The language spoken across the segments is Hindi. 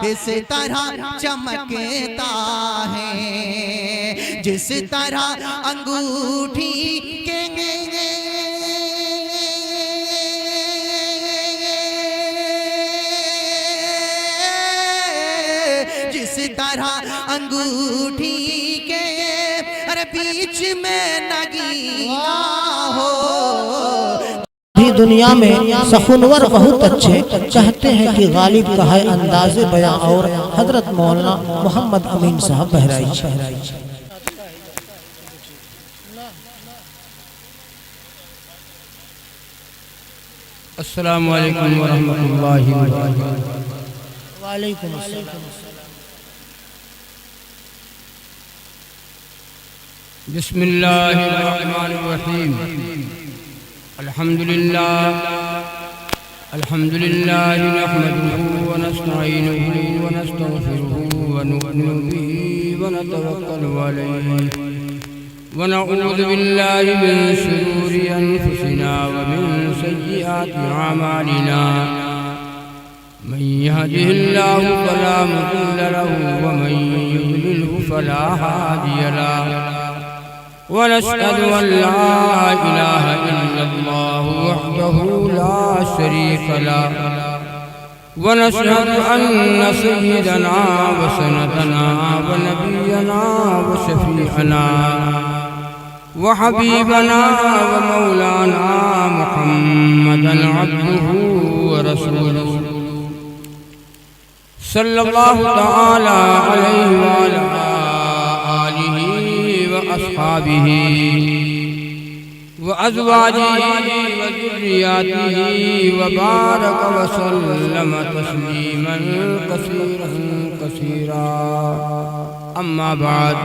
इस तरह चमकता है जिस तरह अंगूठी के जिस तरह अंगूठी के अरे बीच में नगीना हो। दुनिया में सखुनवर बहुत अच्छे चाहते हैं कि गालिब का है अंदाज़े बयां और हजरत मौलाना मोहम्मद अमीन साहब बहराइच। अस्सलामु अलैकुम व रहमतुल्लाहि व बरकातुहू। वालेकुम अस्सलाम। बिस्मिल्लाहिर रहमानिर रहीम। अल्हम्दुलिल्लाह नहमदुहु व नस्तईनुहु व नस्तगफिरुहु व नु'मिनु बिही व नतवक्कलु अलैहि व नऊज़ु बिल्लाहि मिन शुरूरि अनफुसिना व मिन सय्यिआति अमालिना। मन यहदिहिल्लाहु फला मुदिल्ल लहु व मन युद्लिल्हु फला हादिय लहु। वनशहदु अल्ला इलाहा इल्लल्लाह वहदहु ला शरीका लहु वनशहदु अन्न सय्यदना व सनदना व नबियना व शफीअना व हबीबना व मौलाना मुहम्मदन अब्दुहु व रसूलुहु सल्लल्लाहु तआला अलैहि व अला अस्हाबिही व अज़वाजिही व ज़ुर्रिय्यतिही व बारक व सल्लम तस्लीमन कसीरन कसीरा। अम्मा बाद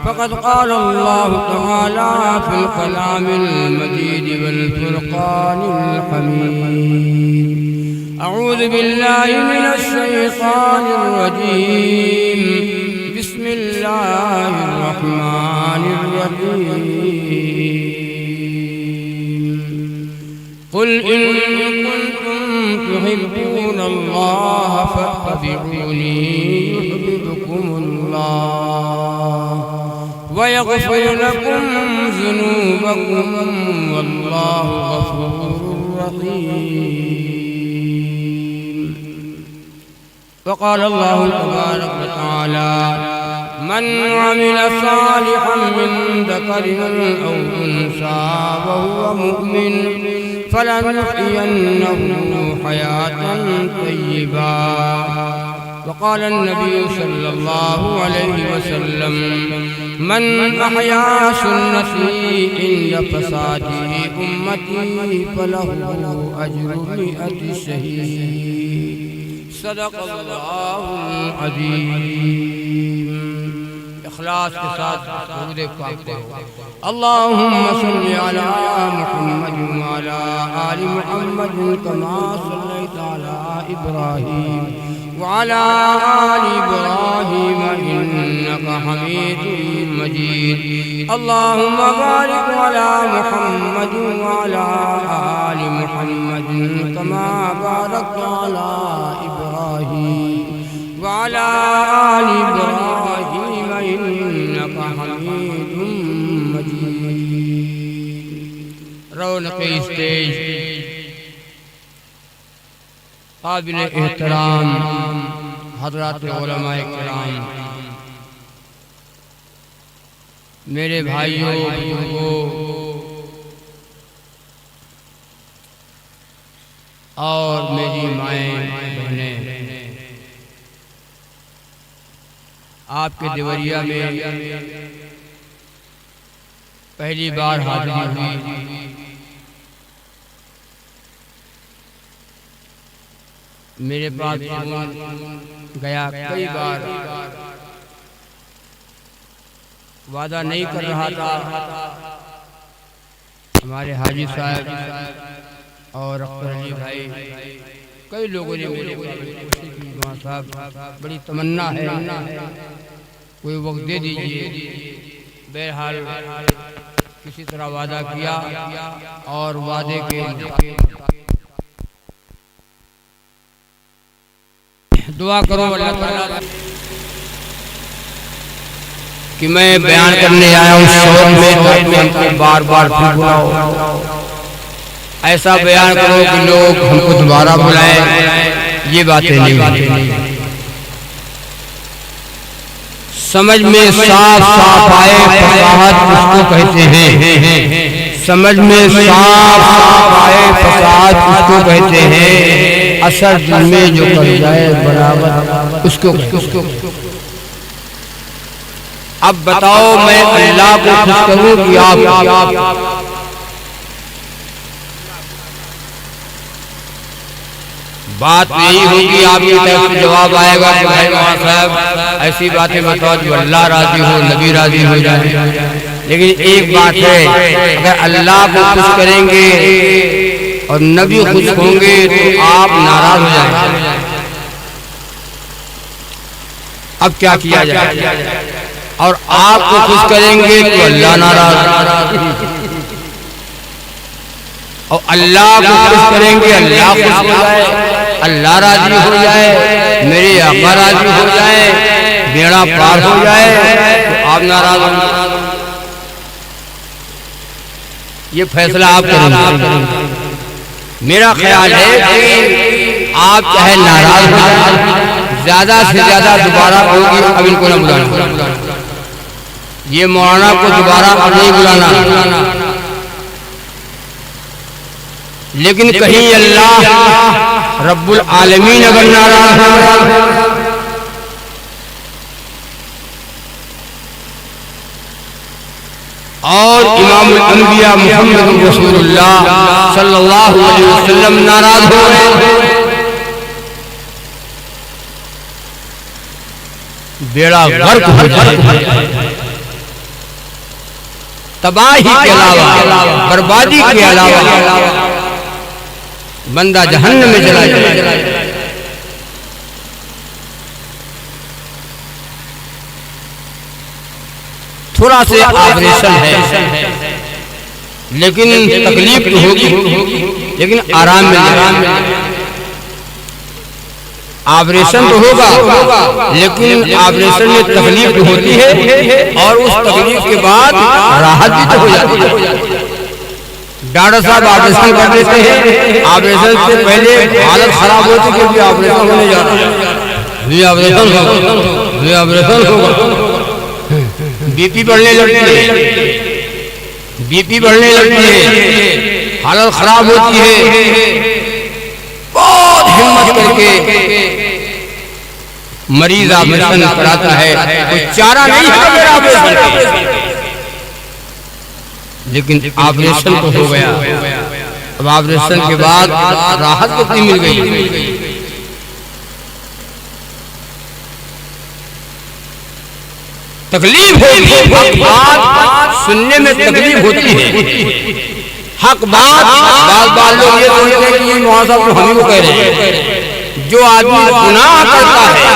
फ़क़द क़ाल अल्लाहु तआला फ़िल कलामिल मजीद वल फ़ुरक़ानिल हमीद। अऊज़ु बिल्लाहि मिनश शैतानिर रजीम। बिस्मिल्लाहिर रहमानिर रहीम। कुल इन कुंतुम तुहिब्बूनल्लाह फत्तबिऊनी युहब्बुकुमुल्लाह व यग़फिर लकुम ज़ुनूबकुम वल्लाहु गफ़ूरुर रहीम। वक़ाल अल्लाहु तबारक व तआला मन अमिल सालिहन मिन ज़करिन औ उन्सा व हुवा मुमिन फलनुहयिन्नहु हयातन तय्यिबा। वक़ाल अन्नबी सल्लल्लाहु अलैहि वसल्लम मन अहया सुन्नती इंद फसादी उम्मती फलहु अज्रु मिअति शहीद। सदक़ल्लाहुल अज़ीम। इखलास के साथ दुरूद पाक पढ़ो। अल्लाहुम्मा सल्लि अला मुहम्मद व अला आलि मुहम्मद कमा सल्लैता अला इब्राहीम व अला आलि इब्राहीम इन्नका हमीदुम मजीद। अल्लाहुम्मा बारिक अला मुहम्मद व अला आलि मुहम्मद कमा बारकता अला इब्राहीम व अला आलि इब्राहीम इन्नका हमीदुम मजीद। रौनक स्टेज, काबिल एहतराम हज़रात उलमाए किराम, मेरे भाइयों बुजुर्गों और मेरी माएँ बहनें, आपके देवरिया में पहली बार हाजिरी हुई। मेरे पास गया कई बार, वादा नहीं कर रहा था। हमारे हाजी साहब और अख्तर अली भाई, कई लोगों ने मेरे कोशिश की, वहाँ साहब बड़ी तमन्ना है, कोई वक्त दे दीजिए। बहरहाल किसी तरह वादा किया और वादे के दुआ करो अल्लाह ताला कि मैं बयान करने आया हूँ शौक में हमको बार बार फिर बुलाओ, ऐसा बयान करो कि लोग हमको दोबारा बुलाएं। ये बातें नहीं समझ में साफ साफ आए फसाहत उसको कहते हैं, समझ में साफ साफ आए फसाहत उसको कहते हैं, असर दिल में जो कर जाए बराबर उसको। अब बताओ मैं अल्लाह को खुश करूं कि आप बात यही होगी, आपकी तरफ से जवाब आएगा कि भाई वहाँ साहब ऐसी बातें बताओ जो अल्लाह राजी हो, नबी राजी हो जाए। लेकिन एक बात है, अगर अल्लाह को खुश करेंगे और नबी खुश होंगे तो आप नाराज हो जाएंगे। अब क्या किया जाए? और आपको खुश करेंगे तो अल्लाह नाराज, और अल्लाह को खुश करेंगे अल्लाह खुश हो जाए, अल्लाह राजी हो जाए, मेरे आका राजी हो जाए, बेड़ा पार हो जाए तो आप नाराज होंगे। ये फैसला आप करेंगे। मेरा ख्याल है कि आप चाहे नाराज हो जाए, ज्यादा से ज्यादा दोबारा होगी अब इनको न बुलाना, ये मौलाना को दोबारा अब नहीं बुलाना। लेकिन कहीं अल्लाह रब्बुल आलमीन अगर नाराज हो और इमामुल अंबिया मुहम्मद रसूलुल्लाह सल्लल्लाहु अलैहि वसल्लम नाराज हो गए, बेड़ा गर्क हो जाए, तबाही के अलावा बर्बादी के अलावा बंदा जहन्नम में चला जाए। थोड़ा से ऑपरेशन है लेकिन तकलीफ तो होगी, लेकिन आराम मिलेगा। ऑपरेशन तो होगा लेकिन ऑपरेशन में तकलीफ तो होती है और उस तकलीफ के बाद राहत भी तो हो जाती है। डॉक्टर साहब ऑपरेशन कर देते हैं, ऑपरेशन से पहले हालत खराब होती है क्योंकि ऑपरेशन होने जा रहा है, ये ऑपरेशन होगा, ये ऑपरेशन होगा, बीपी बढ़ने लगती है, बीपी बढ़ने लगती है, हालत खराब होती है। बहुत हिम्मत करके मरीज ऑपरेशन कराता है, कोई चारा नहीं है मेरा ऑपरेशन, लेकिन ऑपरेशन तो हो गया। अब ऑपरेशन के बाद राहत कितनी मिल गई? तकलीफ होती है, सुनने में तकलीफ होती है, हक बात बार लोग ये सोचते हैं कि मौलाना साहब तो हम ही को कह रहे हैं। जो आदमी गुनाह करता है,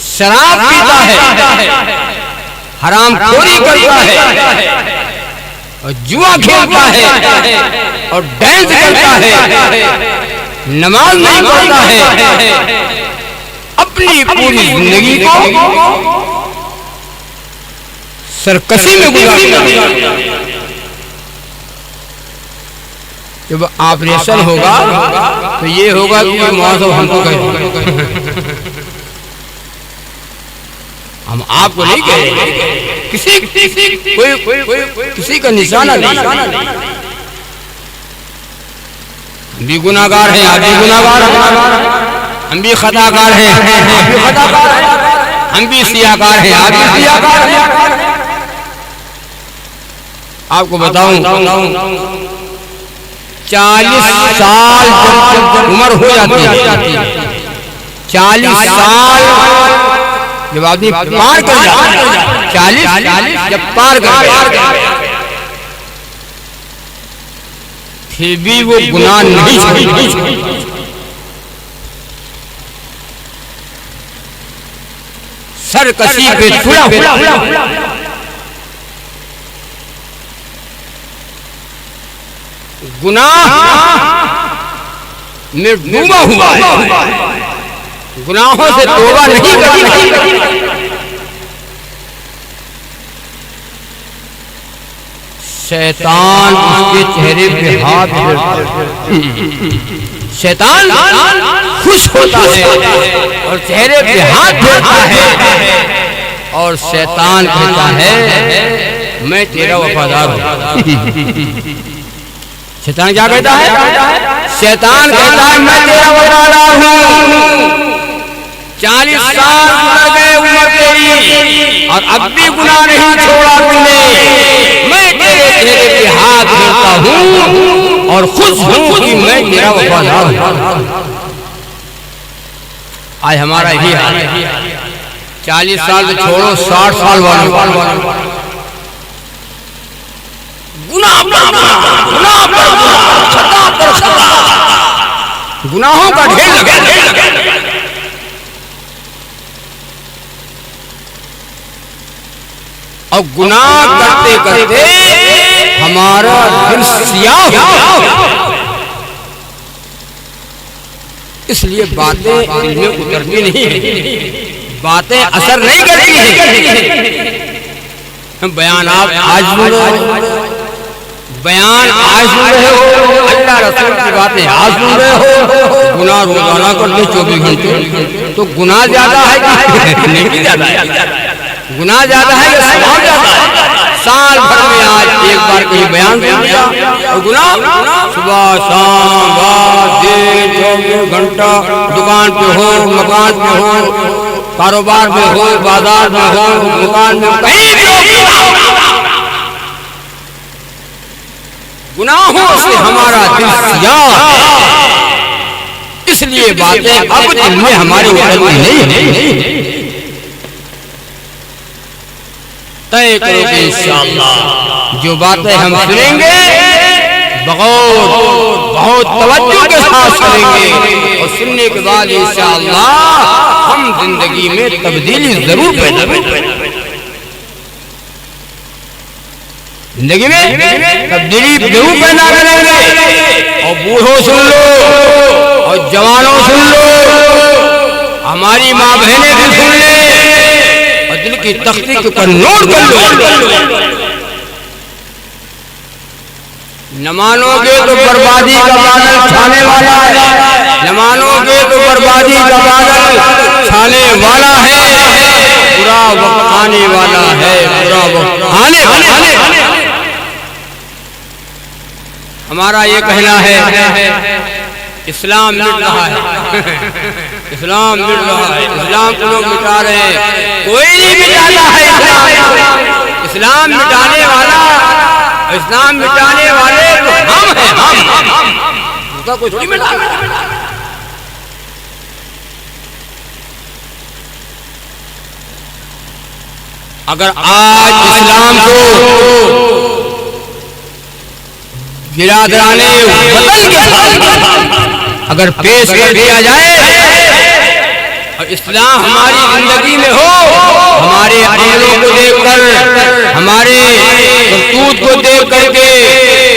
शराब पीता है, हराम खोरी करता है और जुआ खेलता है और डांस करता है, नमाज नहीं पढ़ता है, अपनी पूरी जिंदगी को सरकशी में गुजारता है। जब ऑपरेशन होगा तो ये होगा कि मौसम हमको कहे, हम आपको नहीं कहेंगे, किसी का निशाना नहीं। हम भी गुनाहगार हैं, आप भी गुनाहगार हैं, हम भी खताकार हैं, आप भी खताकार हैं, हम भी सियाकार हैं, आप भी सियाकार हैं। आपको बताऊं 40 साल जब उम्र हो जाती है, 40 साल जब आदमी पार कर जाता है, 40 जब पार कर जाता है, फिर भी वो गुनाह नहीं छोड़ता। सरकशी पे छुड़ा गुनाह में डूबा हुआ है, गुनाहों से तौबा नहीं करता, शैतान उसके चेहरे पे हाथ फेरता है। शैतान खुश होता है और चेहरे पे हाथ फेरता है और शैतान कहता है मैं तेरा वफादार हूँ। शैतान क्या कहता है? शैतान कहता है मैं तेरा वफादार हूँ। 40 साल गुजर गए उम्र तेरी और अब भी गुनाह नहीं छोड़ा तूने। मैं तेरे चेहरे पे हाथ फेरता हूँ और खुश हूँ कि मैं तेरा वफादार हूँ। आज हमारा यही हाल है। 40 साल तो छोड़ो, 60 साल वालों गुनाह गुनाहों का ढेर लगा। और गुनाह करते करते हमारा दिल सियाह हो गया। इसलिए बातें दिल में उतरती नहीं है, बातें असर नहीं करती हैं। बयान आप आज सुन रहे हो, बयान आज सुन रहे हो, अल्लाह रसूल की बातें आज सुन रहे हो। गुनाह रोजाना करते 24 घंटे, तो गुनाह ज्यादा है कि नहीं ज्यादा है? गुनाह ज्यादा है या सवाब ज्यादा है? साल भर में आज एक बार कहीं बयान सुन लिया और गुनाह सुबह शाम रात दिन 24 घंटा दुकान पे हो, मकान पे हो, कारोबार में हो, बाजार में हो, दुकान में कहीं भी हो, गुनाहों से हमारा दिल सियाह। इसलिए बातें अब दिल में हमारे उतरती नहीं। तय करो कि इंशाअल्लाह जो बातें हम सुनेंगे बहुत तवज्जो के साथ सुनेंगे और सुनने के बाद इंशाअल्लाह हम जिंदगी में तब्दीली जरूर पैदा करेंगे। जिंदगी में तब्दीली जरूर पैदा करेंगे। और बूढ़ों सुन लो और जवानों सुन लो, हमारी माँ बहनें भी सुन ले और दिल की तख्ती के ऊपर नोट कर लो। न मानोगे तो बर्बादी का बादल छाने वाला है, न मानोगे तो बर्बादी का बादल छाने वाला है। बुरा वक्त आने वाला है, बुरा वक्त आने वाला है। हमारा ये कहना है इस्लाम मिट रहा है, इस्लाम मिट रहा है, इस्लाम को लोग मिटा रहे हैं। कोई नहीं मिटाता है इस्लाम। इस्लाम मिटाने वाला, इस्लाम मिटाने वाले तो हम हैं, हम उसका कोई थोड़ी मिटा। अगर आज इस्लाम को बिरादराने वतन के साथ अगर पेश कर दिया जाए और इस्लाम हमारी जिंदगी में हो, हमारे अमलों को देखकर, हमारे करतूत को देख करके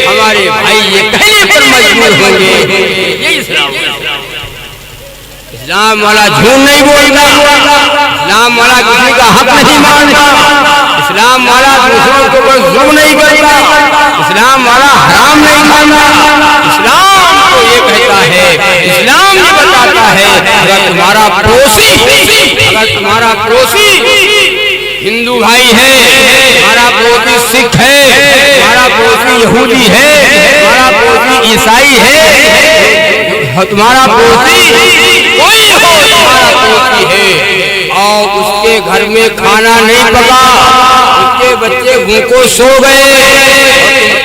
हमारे भाई ये कहने पर मजबूर होंगे ये इस्लाम वाला झूठ नहीं बोलता, इस्लाम वाला किसी का हक नहीं मानता, इस्लाम वाला दूसरों के ऊपर जुल्म नहीं करता, इस्लाम वाला हराम नहीं मानता। इस्लाम तो ये कहता है, इस्लाम ये बताता है अगर तुम्हारा पड़ोसी हिंदू भाई है, हमारा पड़ोसी सिख है, हमारा पड़ोसी यहूदी है, हमारा पड़ोसी ईसाई है, तुम्हारा पड़ोसी कोई हो, तुम्हारा पड़ोसी है और उसके घर में खाना नहीं पका, उसके बच्चे भूखों सो गए,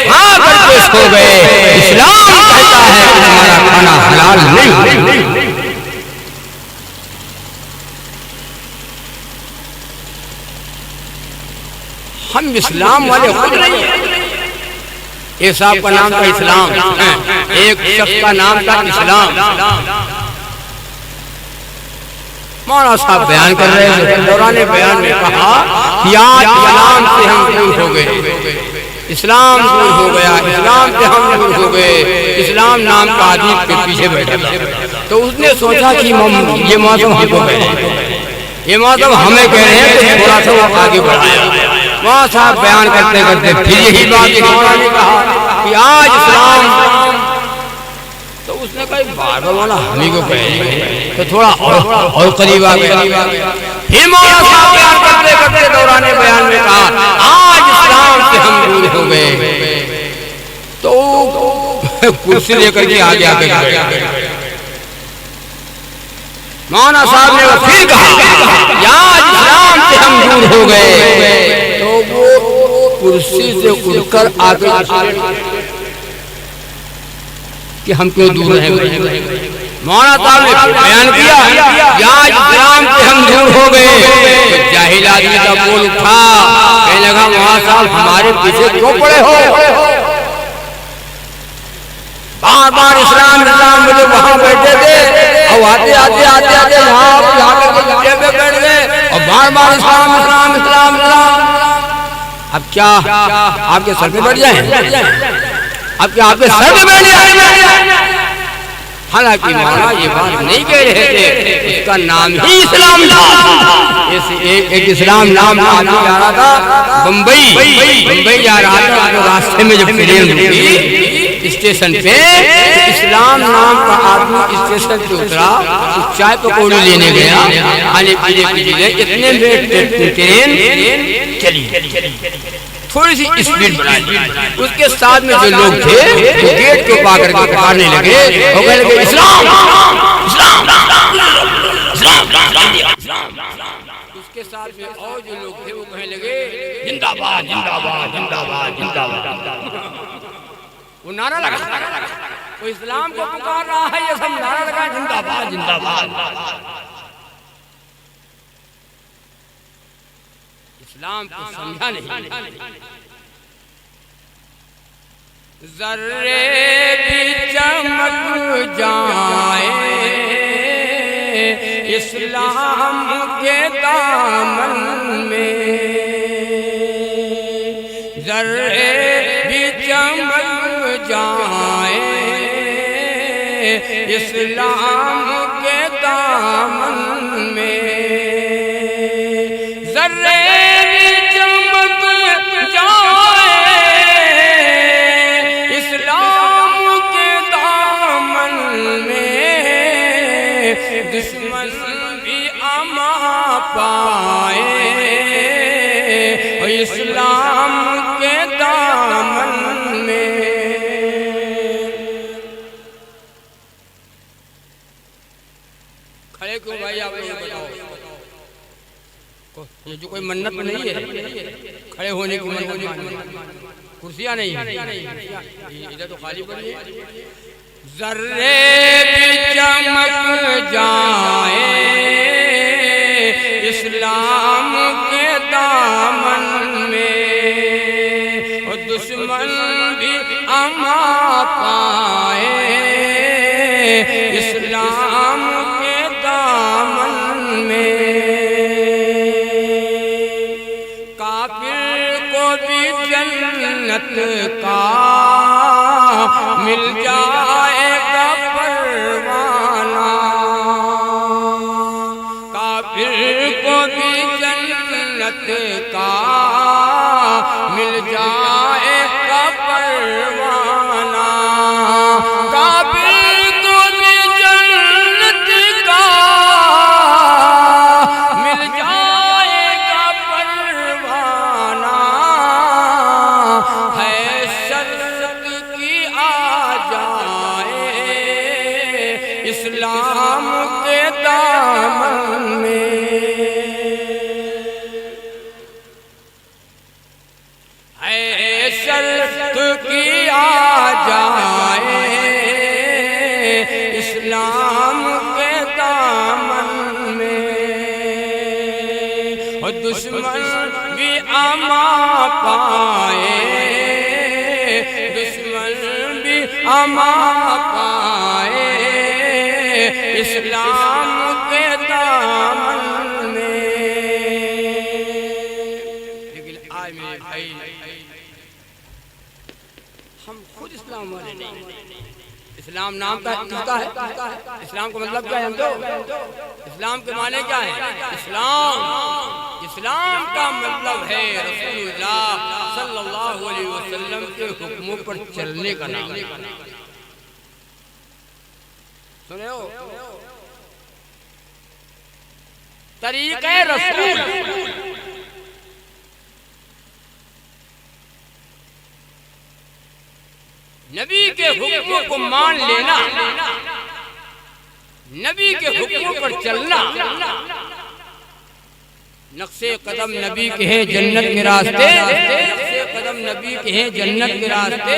खा करके सो गए, इस्लाम कहता है तुम्हारा खाना हलाल नहीं। हम इस्लाम वाले खुद नहीं हैं। एक साहब का नाम था इस्लाम, एक शख्स का नाम था इस्लाम। मौलाना साहब बयान कर रहे थे, दौरान बयान में कहा कि आज इस्लाम से हम दूर हो गए, इस्लाम दूर हो गया, इस्लाम से हम दूर हो गए, इस्लाम नाम का आदमी के पीछे बैठा था। तो उसने सोचा कि ये मौसम हमको कह रहे हैं, ये मौसम हमें कह रहे हैं, तो थोड़ा सा वो आगे बढ़ाया। वहाँ साहब बयान करते करते फिर यही बात ने कहा कि आज इस्लाम, तो उसने कहा बार मौला हमी को कह रहे हैं, तो थोड़ा और करीब आ गया। फिर मौला साहब बयान करते करते दौराने बयान में कहा आज इस्लाम से हम दूर हो गए। तो कुर्सी लेकर के आगे आके मौलाना साहब ने फिर कहा आज इस्लाम से हम दूर हो गए। तो वो कुर्सी से उठकर आगे कि हम क्यों दूर हैं। मौलाना साहब ने बयान किया आज इस्लाम से हम दूर हो गए। तो जाहिल आदमी का बोल उठा, कहने लगा मौलाना साहब हमारे पीछे क्यों पड़े हो, बार बार इस्लाम इस्लाम बोले वहां बैठे थे और आते आते आते आते वहां जाकर के नीचे में बैठ गए और बार बार इस्लाम इस्लाम इस्लाम इस्लाम। अब क्या आपके सर पे बैठ जाए, अब क्या आपके सर पे बैठ जाए। हालांकि मौलाना ये बात नहीं कह रहे थे, उसका नाम ही इस्लाम था। एक इस्लाम नाम आदमी जा रहा था बम्बई जा रहा था, तो रास्ते में जब ट्रेन रुकी स्टेशन पे, तो इस्लाम नाम का आदमी स्टेशन पे उतरा, तो चाय पकौड़ी लेने गया, खाने पीने के लिए। इतने में ट्रेन चली, थोड़ी सी स्पीड बढ़ा दी। उसके साथ में जो लोग थे वो गेट को पाकर के पुकारने लगे और कहने लगे इस्लाम इस्लाम इस्लाम। उसके साथ में और जो लोग थे वो कहने लगे जिंदाबाद जिंदाबाद जिंदाबाद जिंदाबाद। वो नारा लगा, वो इस्लाम को पुकार रहा है, ये सब नारा लगा जिंदाबाद जिंदाबाद। इस्लाम को समझा नहीं। जर्रे भी चमक जाए इस्लाम के दामन में, जर्रे भी चमक जाए इस्लाम के दामन में, जर्रे भी चमक जाए इस्लाम के दामन में, दुश्मन भी अमा पाए इस्लाम के दामन में। खड़े क्यों भाई आप लोग बताओ, ये जो कोई मन्नत नहीं है, खड़े होने की मन्नत, कुर्सियां नहीं है, इधर तो खाली पड़ी है। जर्रे भी चमक जाए इस्लाम के दामन में, और दुश्मन भी अमा पाए इस्लाम के दामन में, काफिर को भी जन्नत का मिल जाएगा परवाना, काफिर को भी जन्नत का मिल जाएगा परवाना, काफिर को भी जन्नत का मिल जाएगा परवाना, है शर्त की आ जाए इस्लाम के दामन में, है शर्त की आ जाए इस्लाम के दामन में, और दुश्मन भी अमा पाए, दुश्मन भी अमा पाए इस्लाम के दामन में। लेकिन आज मेरे भाई नाम वाले नहीं। इस्लाम नाम का किसका है? इस्लाम का मतलब क्या है? इस्लाम के माने क्या है? इस्लाम का मतलब है रसूलुल्लाह सल्लल्लाहु अलैहि वसल्लम के हुक्मों पर चलने का नाम। सुने हो? तरीक़े रसूल, नबी के हुक्मों को मान लेना, नबी के हुक्मों पर चलना। नक्शे कदम नबी के हैं जन्नत के रास्ते, नक्शे कदम नबी के हैं जन्नत के रास्ते,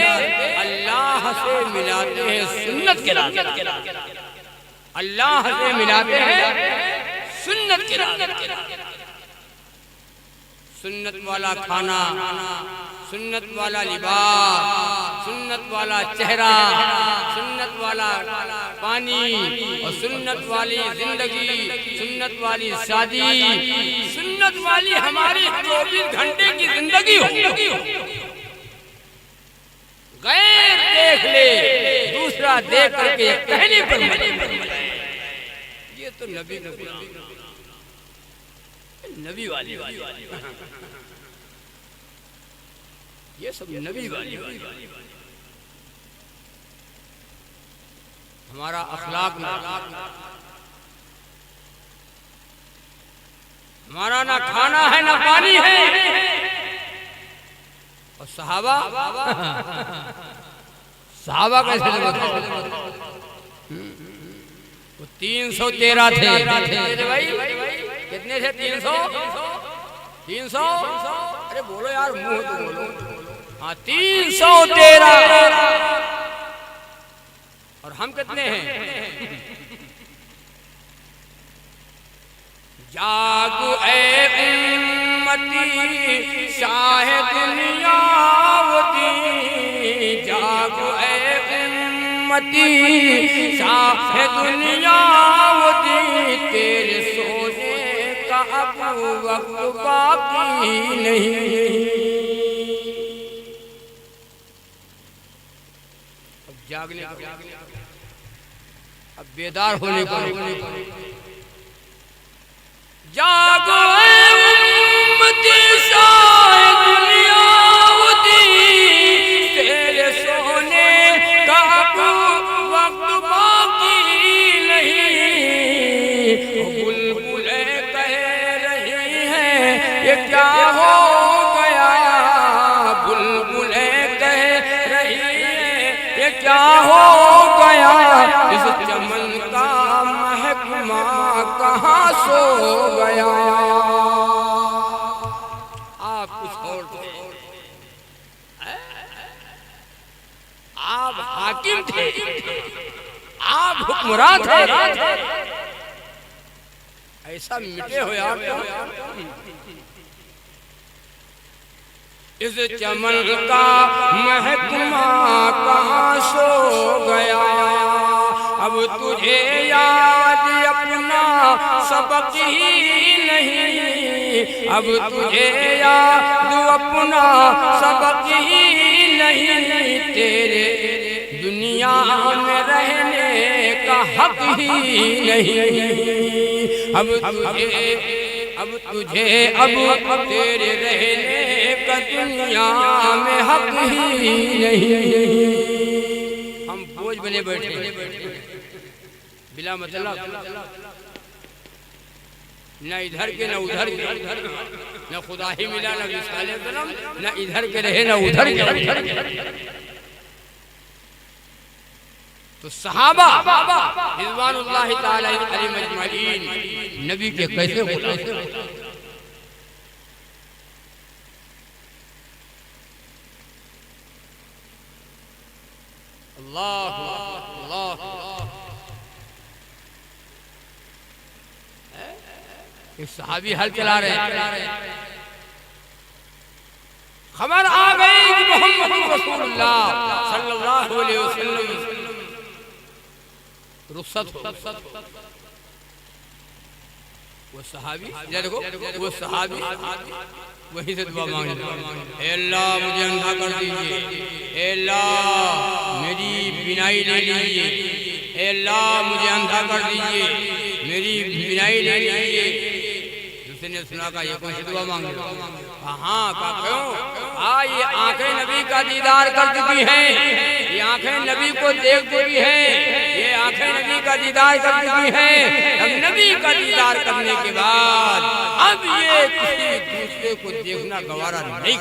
अल्लाह से मिलाते हैं सुन्नत के रास्ते, अल्लाह से मिलाते हैं सुन्नत के रास्ते। सुन्नत वाला खाना, सुन्नत वाला लिबास, सुन्नत वाला चेहरा, सुन्नत वाला पानी और सुन्नत वाली जिंदगी, सुन्नत वाली शादी, सुन्नत वाली हमारी 24 घंटे की जिंदगी हो। गैर देख ले, दूसरा देख करके कहने पर ये तो नबी नबी वाली ये सब नबी वाली। हमारा अखलाक ना, हमारा ना खाना है ना पानी है। और सहाबा सहाबा कैसे वो 313 थे भाई। कितने थे? 300। अरे बोलो यार, मुंह तो बोलो। हाँ, 313। और हम कितने हैं? जागो ऐ उम्मती शाह दुनियावती, जागो ऐ उम्मती शाह दुनियावती, तेरे सोने का अब वक्त बाकी नहीं। अब जागने को, अब बेदार होने को। जागो उम्मती शाह दुनियावती, तेरे सोने का अब वक्त बाकी नहीं। बुलबुलें कह रही हैं ये क्या हो गया, बुलबुलें कह रही हैं ये क्या हो गया, इस चमन का महकमा कहाँ सो गया। आप कुछ और थे, आप हाकिम थे, आप हुक्मरान थे, ऐसा मिटे हो यार। इस चमन का महकमा कहाँ सो गया, अब तुझे याद अपना सबक ही नहीं, अब तुझे याद अपना सबक ही नहीं, तेरे दुनिया में रहने का हक ही नहीं। अब तुझे अब तेरे रहने का दुनिया में हक ही नहीं। हम बोझ बने बैठे बिला मतलब, न इधर के न उधर के, न खुदा ही मिला न रिसाले सलाम, न इधर के रहे न उधर के। तो सहाबा रिज़वानुल्लाहि ताला अलैहिम अजमईन नबी के कैसे गुलाम। अल्लाह अल्लाह एक सहाबी हल चला रहे हैं, खबर आ गई कि मोहम्मद रसूलुल्लाह सल्लल्लाहु अलैहि वसल्लम रुखसत हो। वो सहाबी, देखो वो सहाबी वहीं से दुआ मांग रहे, अल्लाह मुझे अंधा कर दीजिए, अल्लाह मेरी बीनाई ले लीजिए, अल्लाह मुझे अंधा कर दीजिए, मेरी बीनाई ले लीजिए। दूसरे ने सुना का ये कौन सी दुआ मांग रहे? हाँ का क्यों? ये आंखें नबी का दीदार कर चुकी हैं, ये आंखें नबी को देख चुकी हैं, ये आंखें नबी का दीदार कर चुकी हैं। अब नबी का दीदार करने के बाद अब ये किसी दूसरे को देखना गवारा नहीं।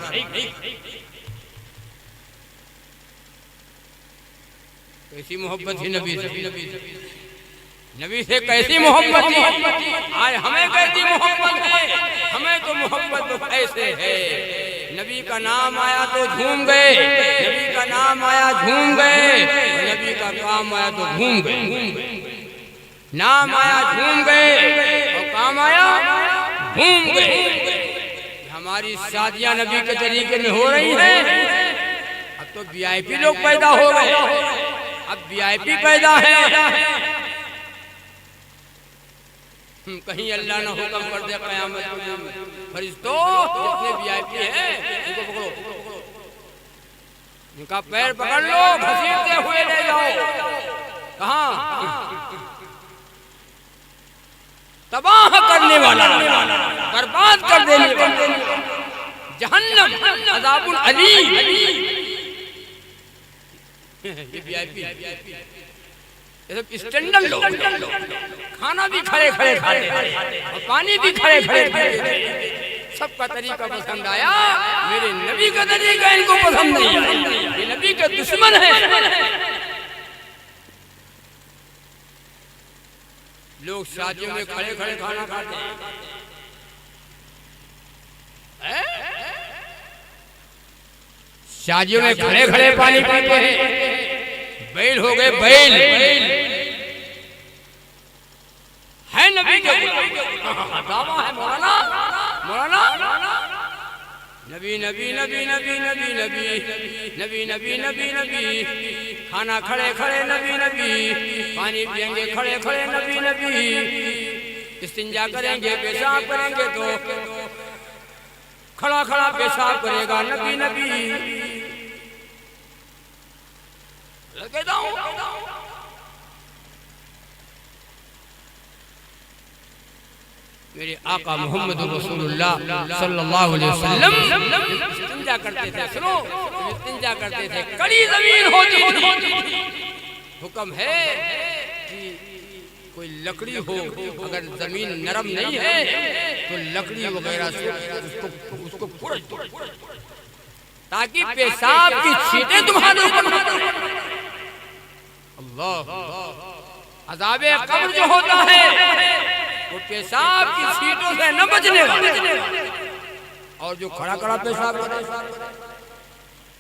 कैसी मोहब्बत थी नबी से, नबी से कैसी मोहब्बत थी। आज हमें कैसी मोहब्बत है? हमें तो मोहब्बत तो ऐसे है, नबी का नाम आया तो झूम गए, नबी का नाम आया झूम गए, नबी का काम आया तो घूम गए। नाम आया झूम गए और काम आया घूम गए। हमारी शादियां नबी के तरीके में हो रही हैं। अब तो वीआईपी लोग पैदा हो गए, अब वीआईपी पैदा है। कहीं अल्लाह ने हुक्म कर दिया क़यामत के दिन, फरिश्तों जितने वीआईपी हैं उनको पकड़ो, इनका पैर पकड़ लो, घसीटते हुए ले जाओ। कहाँ? तबाह करने वाला, बर्बाद कर देने वाला, जहन्नम, अज़ाबुल अलीम। ये वीआईपी स्टैंडर्ड लोग, खाना भी खड़े खड़े खाते और पानी भी खड़े खड़े पीते। सबका तरीका पसंद आया, मेरे नबी का तरीका इनको पसंद नहीं आया, ये नबी के दुश्मन है। लोग शादियों में खड़े खड़े खाना खाते हैं, शादियों में खड़े खड़े पानी पीते हैं। बैल हो गए, बैल है नबी के दावा है। मौलाना मौलाना नबी नबी नबी नबी नबी नबी नबी नबी नबी नबी, खाना खड़े खड़े नबी नबी, पानी पियेंगे खड़े खड़े नबी नबी, इस्तिंजा करेंगे पेशाब करेंगे तो खड़ा खड़ा पेशाब करेगा नबी नबी। मेरे आका मोहम्मद रसूलुल्लाह सल्लल्लाहु अलैहि वसल्लम इस्तिंजा करते थे। सुनो, इस्तिंजा करते थे, कड़ी जमीन होती थी। हुक्म है कि कोई लकड़ी हो, अगर जमीन नरम नहीं है तो लकड़ी वगैरह से उसको फोड़ दो, ताकि पेशाब की छींटें तुम्हारे ऊपर न पड़े। अल्लाह, अज़ाबे कब्र जो होता है वो पेशाब की छींटों से न बचने वाला। और जो खड़ा खड़ा पेशाब करे,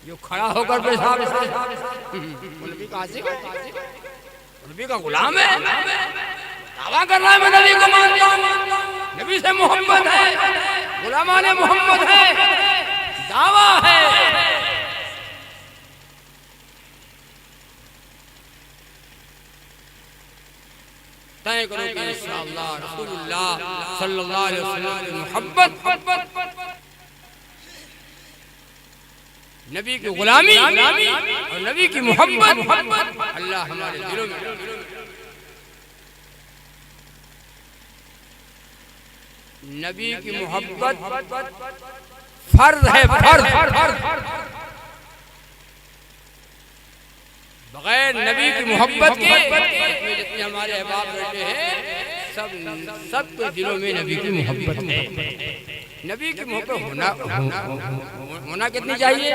जो खड़ा होकर पेशाब करे, नबी का आशिक है, नबी का गुलाम है, दावा कर रहा है मैं नबी को मानता हूं, नबी से मोहब्बत है, गुलामाने मोहम्मद है, दावा है। तय करो कि इंशाअल्लाह रसूलुल्लाह सल्लल्लाहु अलैहि वसल्लम की मोहब्बत, नबी की गुलामी और नबी की मोहब्बत अल्लाह हमारे दिलों में। नबी की मोहब्बत फर्ज है, फर्ज। बगैर नबी की मोहब्बत के जितने हमारे अहबाब बैठे हैं सब के दिलों में नबी की मोहब्बत है। नबी की मोहब्बत होना कितनी चाहिए,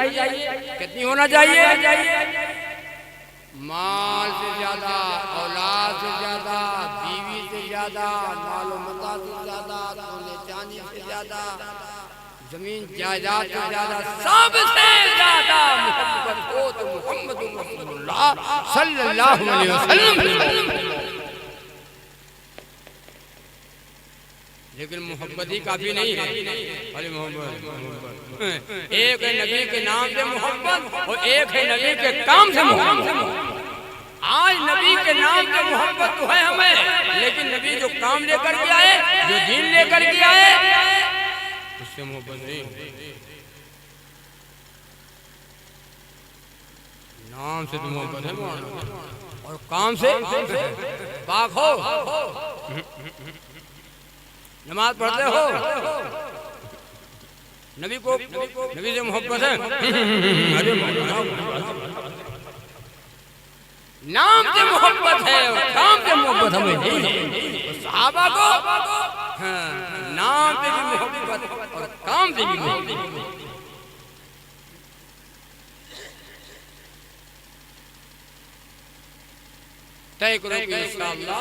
कितनी होना चाहिए? माल से ज्यादा, औलाद से ज्यादा, बीवी से ज्यादा, मालो मता से ज्यादा, सोने चांदी से ज्यादा, जमीन जायदाद से ज्यादा, सबसे ज्यादा मोहब्बत हो तो मोहम्मद रसूलुल्लाह सल्लल्लाहु अलैहि वसल्लम। लेकिन मोहब्बत ही काफी नहीं है। अरे मोहब्बत, एक है नबी के नाम से मोहब्बत और एक है नबी के काम से मोहब्बत। आज नबी के नाम से मोहब्बत तो है हमें, लेकिन नबी जो काम लेकर के आए, जो दीन लेकर के आए, उससे मोहब्बत नहीं। नाम से तो मोहब्बत है और काम से पाक हो। नमाज पढ़ते हो, नबी से मोहब्बत है, नाम से मोहब्बत है और काम से मोहब्बत हमें नहीं है। सहाबा को नाम से भी मोहब्बत और काम से भी मोहब्बत। तय करो कि इंशाअल्लाह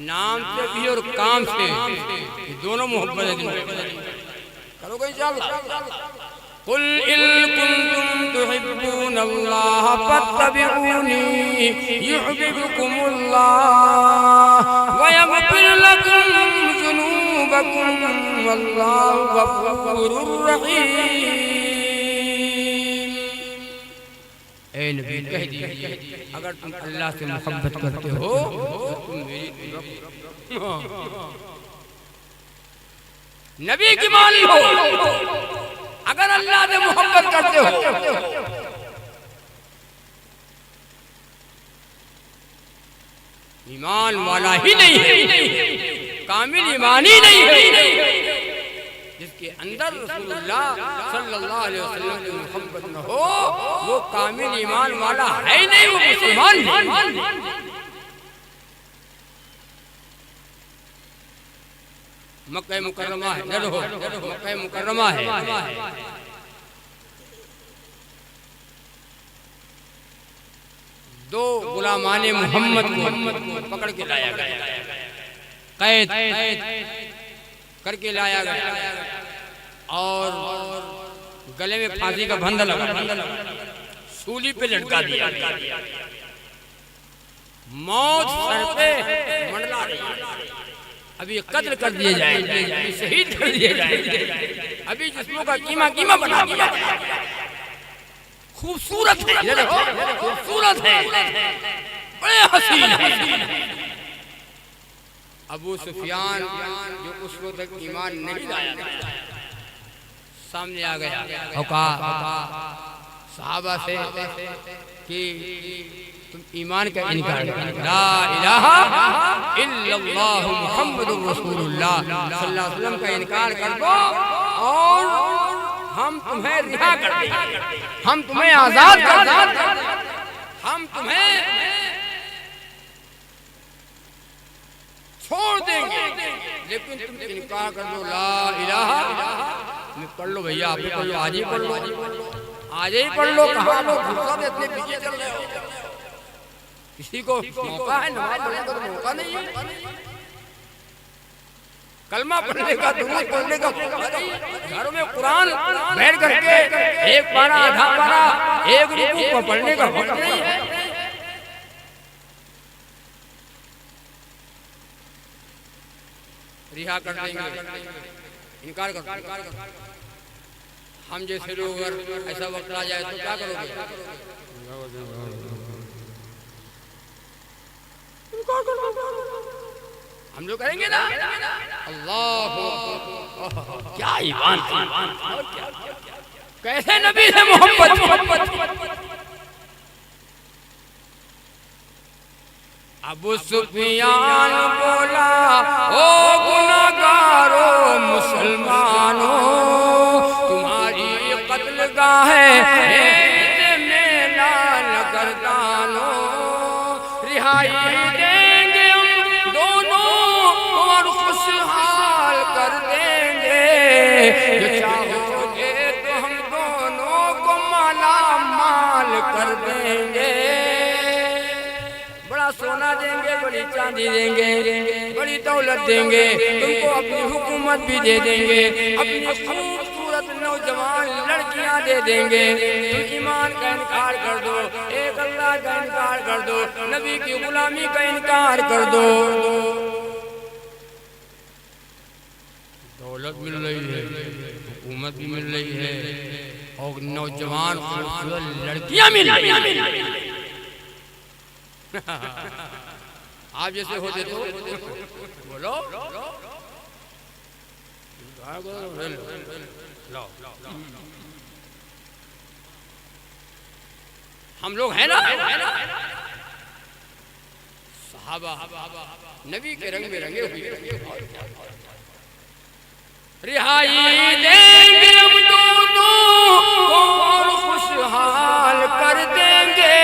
नाम से भी और काम से दोनों मोहब्बत है। करोगे इंशाअल्लाह। कुल इन कुंतुम तुहिब्बूनल्लाह फत्तबिऊनी युहब्बुकुमुल्लाह व यगफिर लकुम ज़ुनूबकुम वल्लाहु गफूरुर रहीम। ऐ नबी कह दीजिए, अगर तुम अल्लाह से मोहब्बत करते हो तो तुम मेरी नबी की मानी हो। अगर अल्लाह से मोहब्बत करते हो, ईमान वाला ही नहीं है, कामिल ईमानी नहीं है। जिसके अंदर रसूलुल्लाह सल्लल्लाहु अलैहि वसल्लम की मोहब्बत न हो, वो कामिल ईमान वाला है नहीं, वो मुसलमान नहीं। मक्का मुकर्रमा है, मक्का मुकर्रमा है। दो गुलामाने मोहम्मद को पकड़ के लाया गया, कैद करके लाया गया और गले में फांसी का बंधन लगा, सूली पे लटका दिया। मौत सर पे मंडला रही, अभी कत्ल कर दिए जाएंगे, अभी शहीद कर दिए जाएंगे, अभी जिस्मों का कीमा बना दिया। खूबसूरत है, ये देखो खूबसूरत है, बड़े हसीन है। अबू सुफियान जो उस वक्त तक ईमान नहीं लाया था, सामने आ गया और कहा सहाबा से कि तुम ईमान का इनकार करो, ला इलाहा इल्लल्लाहु मुहम्मदुर रसूलुल्लाह सल्लल्लाहु अलैहि वसल्लम का इनकार कर दो और हम तुम्हें रिहा कर देंगे, हम तुम्हें आजाद कर देंगे, हम तुम्हें छोड़ देंगे, लेकिन तुम इनकार कर दो। ला इलाहा पढ़ लो भैया, आप पढ़ लो, आज ही पढ़ लो, आज ही पढ़ लो। कहाँ लोग गुस्सा में इतने पीछे चल रहे हो? किसी को मौका है नमाज पढ़ने का, तो मौका नहीं है। कलमा पढ़ने का, दुरूद पढ़ने का मौका नहीं है। घरों में कुरान बैठ करके एक पारा, आधा पारा, एक रुकू को पढ़ने का मौका नहीं है। रिहा कर देंगे, इनकार कर। हम जैसे लोग अगर ऐसा वक्त आ जाए तो क्या करोगे? हम लोग करेंगे ना। अल्लाह क्या ईमान, कैसे नबी से मोहब्बत। अबू सुफियान बोला, ओ गुनाहगारो मुसलमानों, तुम्हारी कत्लगाह में लाल गर्दानो, रिहाई देंगे हम दोनों और खुशहाल कर देंगे, जो चाहोगे तो हम दोनों को माला माल कर देंगे। सोना देंगे, बड़ी चांदी देंगे, बड़ी दौलत देंगे, तुमको अपनी हुकूमत भी दे देंगे, अपनी खूबसूरत नौजवान लड़कियां दे देंगे। तुम ईमान का इनकार कर दो, एक अल्लाह का इनकार कर दो, नबी की गुलामी का इनकार कर दो। दौलत मिल रही है, हुकूमत भी मिल रही है और नौजवान खूबसूरत लड़कियां मिल रही है। आप जैसे होते तो बोलो लो हम लोग हैं ना सहाबा नबी के रंग में रंगे हुए रिहाई देंगे हम दोनों को और खुशहाल कर देंगे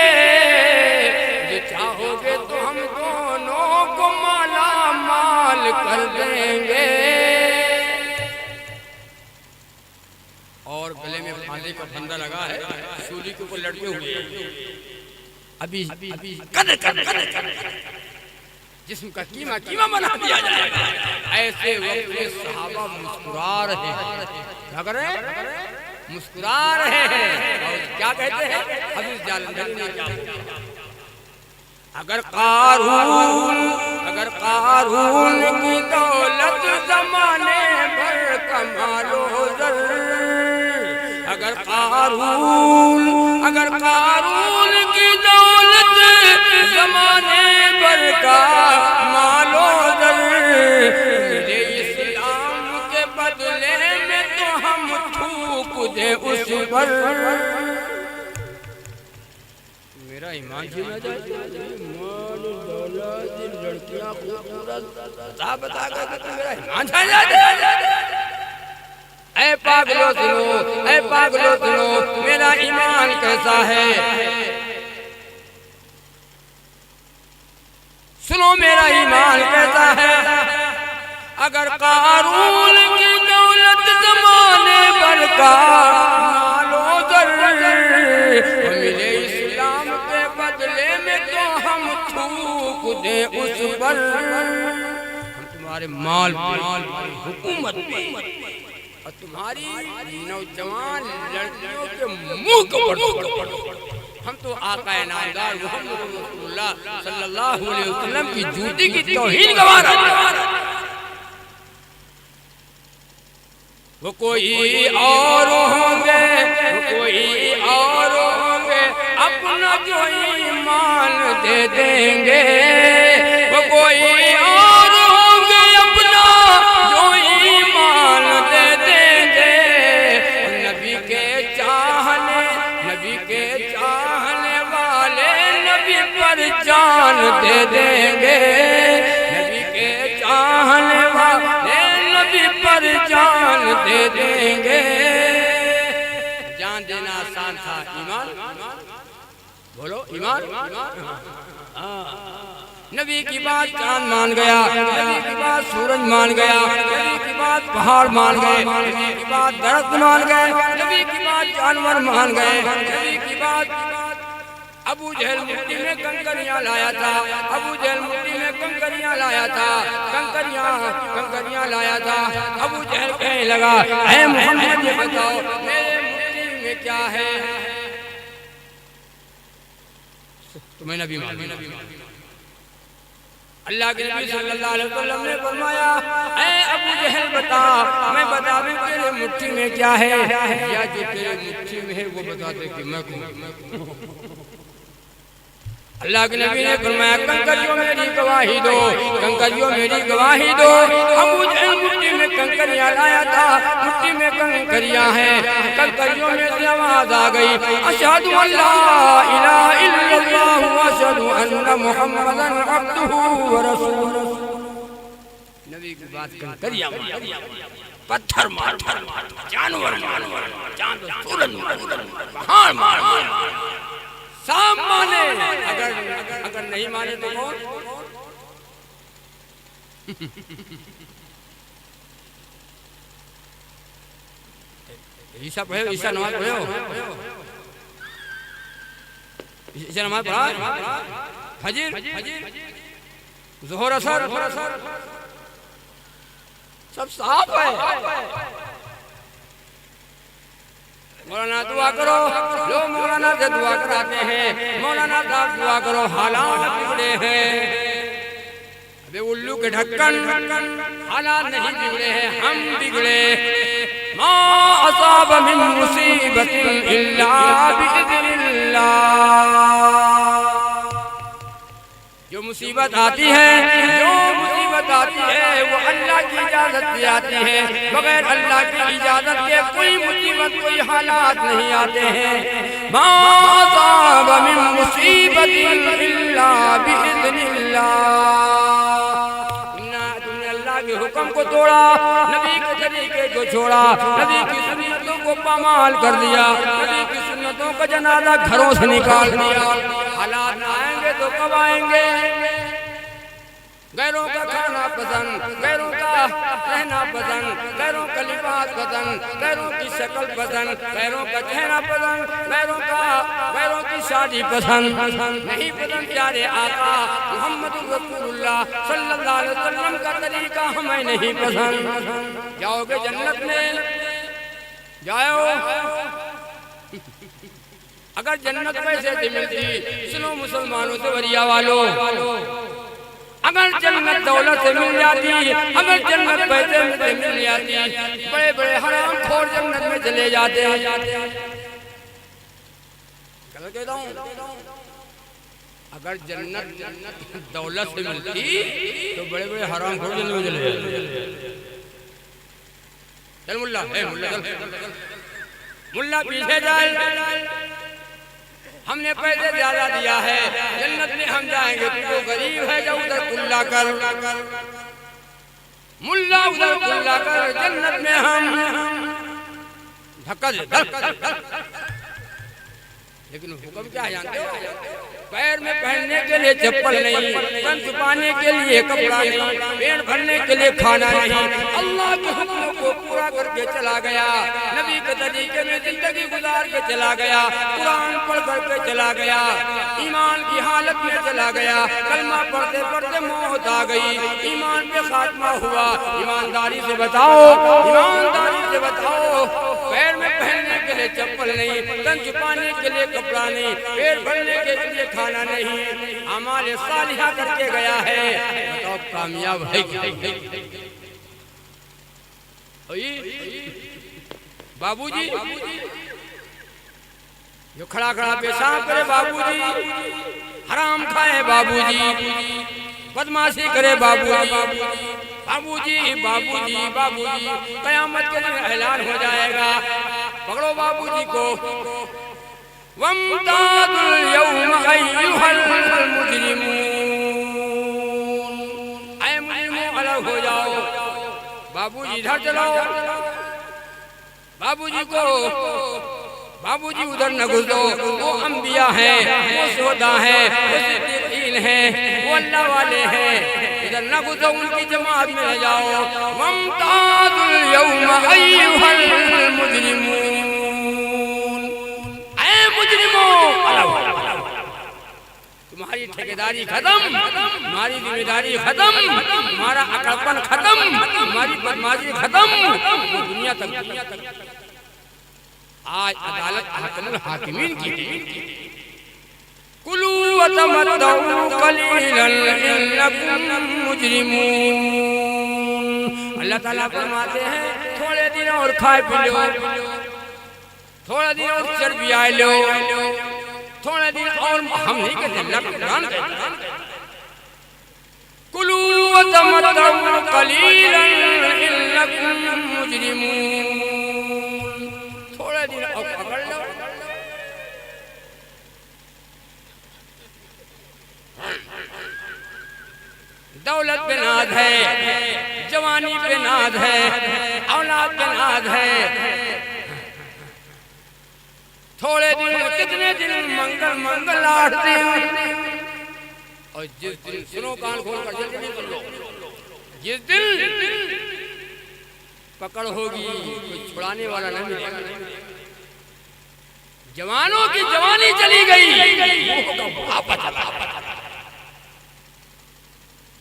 ये चाहोगे तो हम दोनों को माला माल कर देंगे और गले में फांदे का फंदा लगा है सूली के ऊपर लटके हुए अभी जिस्म का कीमा कीमा बना दिया जाएगा ऐसे वक्त में सहाबा मुस्कुरा रहे हैं क्या कर रहे हैं मुस्कुरा रहे हैं और क्या कहते हैं हदीस जालंधरी ने क्या अगर कारून की दौलत जमाने भर कमा लो अगर कारून की दौलत जमाने भर का मालो दर मेरे इस्लाम के बदले में तो हम थूक दे उस पर मेरा ईमान छीना जाए माल दौलत लड़कियां खूबसूरत बता कर मेरा ईमान छीना जाए ऐ पागलो सुनो मेरा ईमान कैसा है सुनो मेरा ईमान कैसा है अगर कारून की दौलत जमाने भर का मालो दर मिले इस्लाम के बदले में तो हम थूक दे उस पर हम तुम्हारे माल हुकूमत पे और तुम्हारी नौजवान लड़कियों के मुंह को हम तो आका नामदार मुहम्मद रसूलुल्लाह सल्लल्लाहु अलैहि वसल्लम की जूती की तौहीन गवा रहे हैं वो कोई और होंगे अपना जो ईमान दे देंगे वो कोई और होंगे अपना जो ईमान दे देंगे नबी के चाहने वाले नबी पर जान दे देंगे नबी के चाहने वाले नबी पर जान दे देंगे जान देना आसान था ईमान बोलो ईमान नबी की बात चांद मान गया नबी की बात सूरज मान गया नबी की बात पहाड़ मान गए नबी की बात दरख्त मान गए नबी की बात जानवर मान गए नबी की बात अबू जहल मिट्टी में कंकरियां लाया था अबू जहल मिट्टी में कंकरियां लाया था अबू जहल कहने लगा ऐ मोहम्मद ये बताओ मेरे मिट्टी में क्या है तुम्हें नबी अल्लाह के नबी सल्लल्लाहु अलैहि वसल्लम ने फरमाया ऐ अबू जहल बता मैं बता दूं तेरे मुट्ठी में क्या है या जो तेरे मुट्ठी में है वो बता दे कि मैं कौन अल्लाह के नबी ने फरमाया कंकरियों मेरी गवाही दो अबू जहल मुट्ठी में कंकरियां लाया था मुट्ठी में कंकरियां हैं कंकरियों में से आवाज आ गई अशहदु अल्ला इलाहा इल्लल्लाह व अशहदु अन्ना मुहम्मदन अब्दुहु व रसूलुहु नबी की बात कंकरियां पत्थर मार जानवर चांद सूरज पहाड़ मार सब माने अगर नहीं माने तो कौन ईसा पढ़े ईसा नमाज पढ़े ईसा नमाज पढ़ा फजर ज़ोहर असर सब साफ है मौलाना दुआ करो लोग मौलाना से दुआ कराते हैं मौलाना साहब दुआ करो हालात बिगड़े हैं अबे उल्लू के ढक्कन हालात नहीं बिगड़े हैं हम बिगड़े मा असाब मिन मुसीबतिन इल्ला बिइज़्निल्लाह जो मुसीबत आती है वो अल्लाह की इजाजत से आती है। बगैर अल्लाह की इजाजत के कोई मुसीबत कोई हालात नहीं आते हैं। मा असाबा मिन मुसीबतिन इल्ला बिइज़्निल्लाह। तुमने अल्लाह के हुक्म को तोड़ा, नबी के तरीके को छोड़ा, नबी की सुन्नतों को पामाल कर दिया, नबी की सुन्नतों का जनाजा घरों से निकाल दिया। हालात आएंगे तो कब आएंगे? गैरों का खाना पसंद, गैरों का रहना पसंद, गैरों का लिबास पसंद, गैरों की शक्ल पसंद, गैरों का चेहरा पसंद, गैरों की शादी पसंद नहीं पसंद। प्यारे आका मोहम्मद रसूलुल्लाह सल्लल्लाहु अलैहि वसल्लम का तरीका हमें नहीं पसंद। जाओगे जन्नत में, जाओ। अगर जन्नत पैसे से मिलती, सुनो मुसलमानों से वरिया वालों, अगर जन्नत दौलत से मिल जाती, अगर जन्नत पैसे से मिल जाती, बड़े बड़े हराम खोर जन्नत में चले जाते हैं। कहता हूं, अगर जन्नत दौलत से मिलती तो बड़े बड़े हराम खोर जन्नत में चले जाते। चल मुल्ला, मुल्ला पीछे जाए, हमने पैसे ज्यादा दिया है, जन्नत में हम जाएंगे। तू गरीब है, जो उधर कुल्ला कर, मुल्ला उधर कुल्ला कर, जन्नत में हम धक्का दे। लेकिन हुक्म क्या जानते हो? पैर में पहनने के लिए चप्पल नहीं, तन छुपाने के लिए कपड़ा नहीं, पेट भरने के लिए खाना नहीं। अल्लाह के हुक्म को पूरा करके चला गया, नबी के तरीके में जिंदगी गुजार के चला गया, कुरान पढ़ करके चला गया, ईमान की हालत में चला गया, कलमा पढ़ते पढ़ते मौत आ गई, ईमान पे खात्मा हुआ। ईमानदारी से बताओ, ईमानदारी से बताओ, पैर में पहनने के लिए चप्पल नहीं, तन छुपाने के लिए कपड़ा नहीं, पेट भरने के लिए खाना नहीं, अमाल सालिहा करके गया है। बताओ कामयाब है क्या? बाबूजी जो खड़ा खड़ा पेशाब करे बाबूजी, हराम खाए बाबूजी, बदमाशी करे बाबूजी, बाबूजी बाबूजी बाबूजी, कयामत के दिन ऐलान हो जाएगा। पकड़ो बाबूजी को। वम्ताजुल यौम अय्युहल मुजरिमून, ऐ मुजरिमों अलग हो जाओ। बाबूजी इधर चलो, बाबूजी को, बाबूजी उधर न घुसो। वो अंबिया हैं, वो शोहदा हैं, वो सिद्दीकीन हैं, वो अल्लाह वाले हैं, इधर न घुसो, उनकी जमात में रह जाओ। वम्ताजुल यौम अय्युहल मुजरिमून, तुम्हारी ठेकेदारी खत्म, तुम्हारी जिम्मेदारी खत्म, तुम्हारा अकड़पन खत्म, तुम्हारी बदमाशी खत्म, दुनिया तक। आज अदालत हकमुल हाकिमीन की कुलू व तमत्तऊ कलीलन इन्नकुम मुजरिमून। अल्लाह ताला फरमाते हैं थोड़े दिन और खाए पी लो, थोड़ा दिन और चर्बी आए लो, थोड़े दिन और। हम नहीं कहते, अल्लाह का कुरान कहता है कुलू व तमत्तऊ कलीलन इन्नकुम मुजरिमून। थोड़े दिन और पकड़ लो। दौलत पे नाज है, जवानी पे नाज है, औलाद पे नाज है। थोड़े दिन, कितने दिन मंगल मंगल लाटते हैं। और जिस दिन, सुनो कान खोल कर जल्दी सुन लो, जिस दिन पकड़ होगी कोई छुड़ाने वाला नहीं मिलेगा। जवानों की जवानी चली गई, बुढ़ापा चला।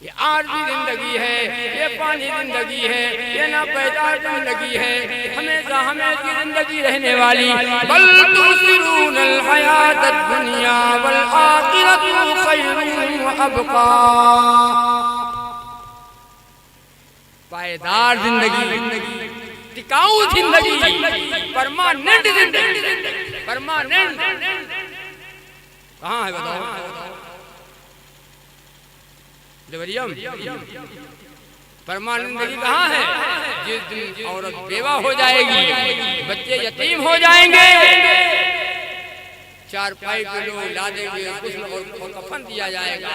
ये आर्जी जिंदगी है, ये पानी जिंदगी है, ये ना पैदा जिंदगी है, हमेशा हमेशा जिंदगी रहने वाली। बल तुसिरूनल हयातद दुनिया वल आखिरतु खैरुन व अबका। पायदार जिंदगी, टिकाऊ जिंदगी, परमानेंट जिंदगी, परमानेंट कहाँ है बताओ? परमानंद की कहाँ है? जिस दिन औरत बेवा हो जाएगी, बच्चे यतीम हो जाएंगे, चारपाई पे लोग ला देंगे, कुछ कफन दिया जाएगा।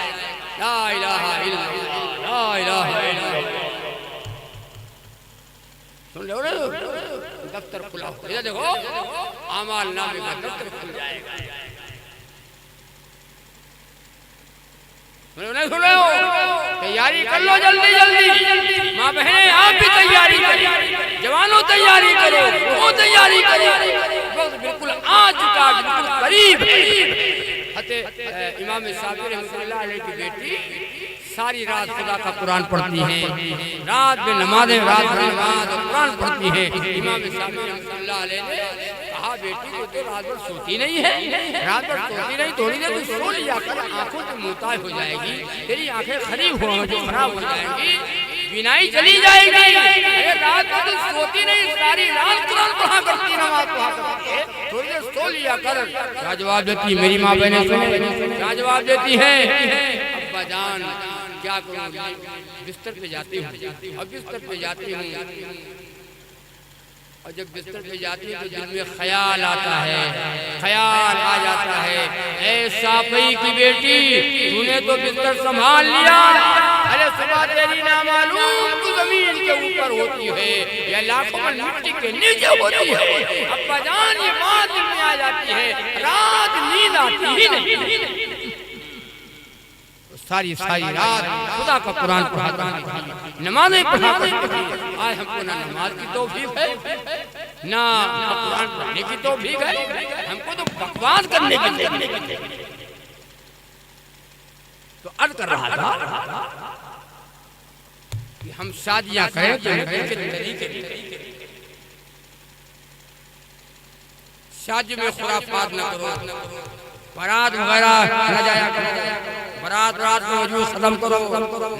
ला इलाहा इल्लल्लाह, ला इलाहा इल्लल्लाह। सुन लो रे, दफ्तर खुला हो, इधर देखो, आमाल नामे का दफ्तर खुल जाएगा। सुन लो, तैयारी कर लो जल्दी जल्दी। माँ बहनें आप भी तैयारी करो, जवानों तैयारी करो, वो तैयारी करो। वक्त बिल्कुल आ चुका, बिल्कुल करीब है। इमाम शाफी रहमतुल्लाह अलैह की बेटी सारी रात खुदा का कुरान पढ़ती हैं, रात में नमाज़ें, रात में नमाज और कुरान पढ़ती हैं। इमाम शाफी रहमतुल्लाह अलैह ने कहा, बेटी को तो रात भर सोती नहीं है, रात भर सोती नहीं, थोड़ी देर तो सो लिया कर, आंखों से मुताज हो जाएगी, तेरी आंखें खरीब हो जो खराब हो जाएंगी, बिनाई चली जाएगी। अरे रात भर तो सोती नहीं, सारी रात कुरान पढ़ा करती, नमाज पढ़ा करती, थोड़ी देर सो लिया कर। क्या जवाब देती मेरी माँ बहनें? सुने क्या जवाब देती है? अब्बा जान क्या करूँ, बिस्तर पे जाती हूँ, अब बिस्तर पे जाती हूँ, और जब बिस्तर पे जाती है तो दिल में ख्याल आता है, ख्याल आ जाता है, ऐ साफई की बेटी, तूने तो बिस्तर संभाल लिया, अरे सुबह तेरी नामालूम तू जमीन के ऊपर होती है या लाखों में मिट्टी के नीचे होती है। अब्बा जान ये बात दिल में आ जाती है, रात नींद आती ही नहीं, सारी रात खुदा का कुरान पढ़ाता है, नमाज़ें पढ़ाता है। आज हमको ना नमाज की तौफीक है, ना कुरान पढ़ने की तौफीक है, हमको तो बकवास करने की। तो अर्ज कर रहा था कि हम शादियां करें तो के तरीके, शादी में खुराफात न करो, बारात वगैरह न जाया करो, बारात रात में मौजूद खत्म करो।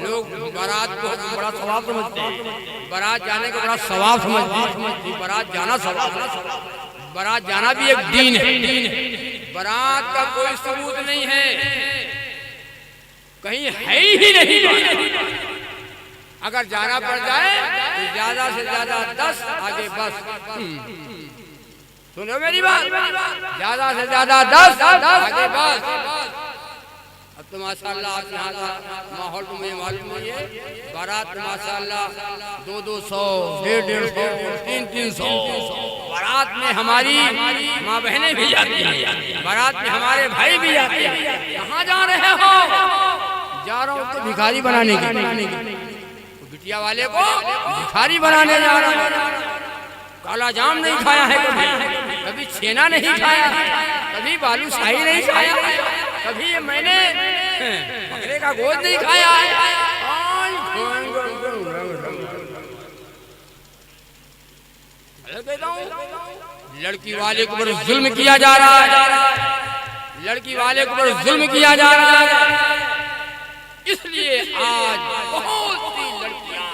लोग बारात को बड़ा सवाब समझते हैं, बारात जाने का बड़ा सवाब समझते हैं, बारात जाना सवाब, बारात जाना भी एक दीन है। बारात का कोई सबूत नहीं है, कहीं है ही नहीं। अगर जाना पड़ जाए तो ज्यादा से ज्यादा 10, आगे बस। सुनो मेरी बात, ज्यादा से ज्यादा 10, आगे बस। अब तो माशाल्लाह आप यहाँ का माहौल तो मुझे मालूम नहीं है, बारात तो माशाल्लाह 200, 150, 300 बारात में हमारी माँ बहनें भी जाती हैं, बारात में हमारे भाई भी जाते हैं। कहाँ जा रहे हो? जा रहा हूँ तो भिखारी बनाने की, बिटिया वाले को भिखारी बनाने जा रहा हूँ। काला जाम नहीं खाया है कभी छेना नहीं खाया, कभी बालूशाही नहीं खाया, कभी मैंने बकरे का गोश्त नहीं खाया है। लड़की वाले के ऊपर जुल्म किया जा रहा है, लड़की वाले के ऊपर जुल्म किया जा रहा है। इसलिए आज बहुत सी लड़कियां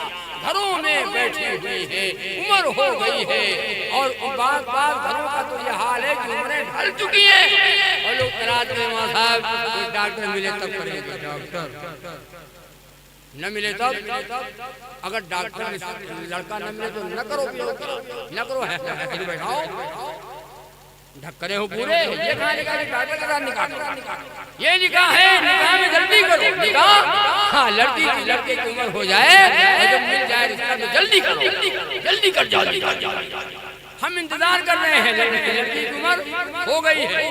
घरों में बैठी हुई है, उम्र हो गई है, और बार घरों का तो ये हाल है कि उम्रें ढल चुकी हैं, और लोग तलाश में माँ साहब कोई डॉक्टर मिले तब करेंगे, डॉक्टर न मिले तब। अगर डॉक्टर लड़का न मिले तो न करो, न करो, है बैठाओ, ढक्कने हो पूरे। ये कहाँ लिखा है डॉक्टर के साथ निकाह? ये लिखा है निकाह में जल्दी करो, निकाह। हाँ, लड़की की लड़के की उम्र हो जाए, जब मिल जाए रिश्ता तो जल्दी करो, जल्दी कर जाओ। हम इंतजार कर रहे हैं, लड़की की उम्र हो गई है,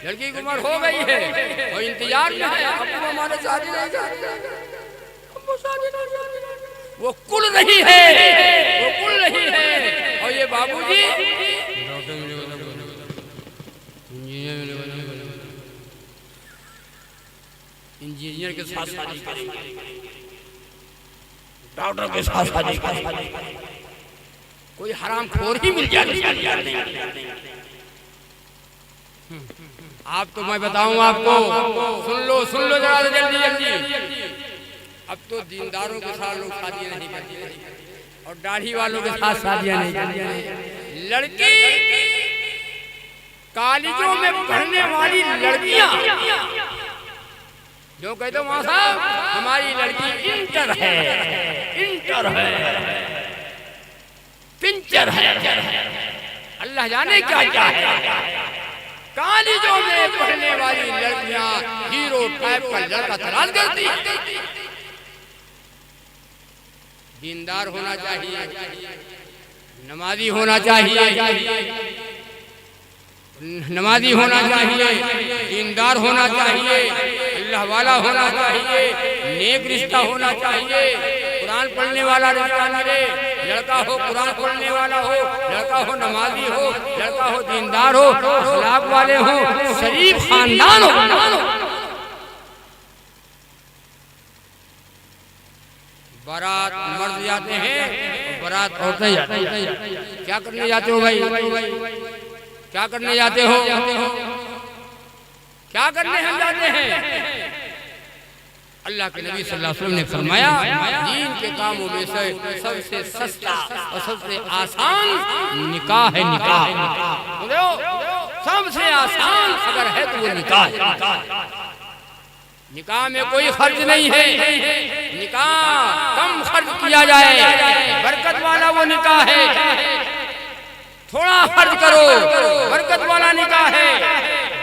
लड़की की उम्र हो गई है और इंतजार में है। अब हमारे शादी नहीं करते, वो कुल नहीं है, वो कुल नहीं है। और ये बाबूजी इंजीनियर के साथ शादी करेंगे, डॉक्टर के साथ शादी करेंगे, कोई हराम खोर ही मिल जाए। आप तो मैं बताऊं आपको, सुन लो जरा जल्दी। अब तो दीनदारों के साथ लोग शादियां नहीं करते और दाढ़ी वालों के साथ शादियां नहीं करते। लड़की कॉलेजों में पढ़ने वाली लड़कियां जो कहते वहां साहब हमारी लड़की इंटर है, इंटर है, पिंचर है, अल्लाह जाने क्या क्या है। कॉलेजों में पढ़ने वाली लड़कियां हीरो टाइप का लड़का तलाश करती। दीनदार होना चाहिए, नमाजी होना चाहिए, नमाजी होना चाहिए, दीनदार होना चाहिए, अल्लाह वाला होना चाहिए, नेक रिश्ता होना चाहिए, कुरान पढ़ने वाला रिश्ता मिले, लड़का हो कुरान पढ़ने वाला हो, लड़का हो नमाजी हो, लड़का हो दीनदार हो, अखलाक वाले हो, शरीफ खानदान हो। बारात मर्द जाते हैं और बारात औरतें जाती हैं। क्या करने जाते हो भाई? क्या करने जाते हो? क्या करने हम जाते हैं? अल्लाह के नबी सल्लल्लाहु अलैहि वसल्लम ने फरमाया दीन के कामों में से सबसे सस्ता और सबसे आसान निकाह है। निकाह सबसे आसान अगर है तो वो निकाह है। निकाह में कोई खर्च नहीं है, निकाह कम खर्च किया जाए, बरकत वाला वो निकाह है। थोड़ा खर्च करो, बरकत वाला निकाह है।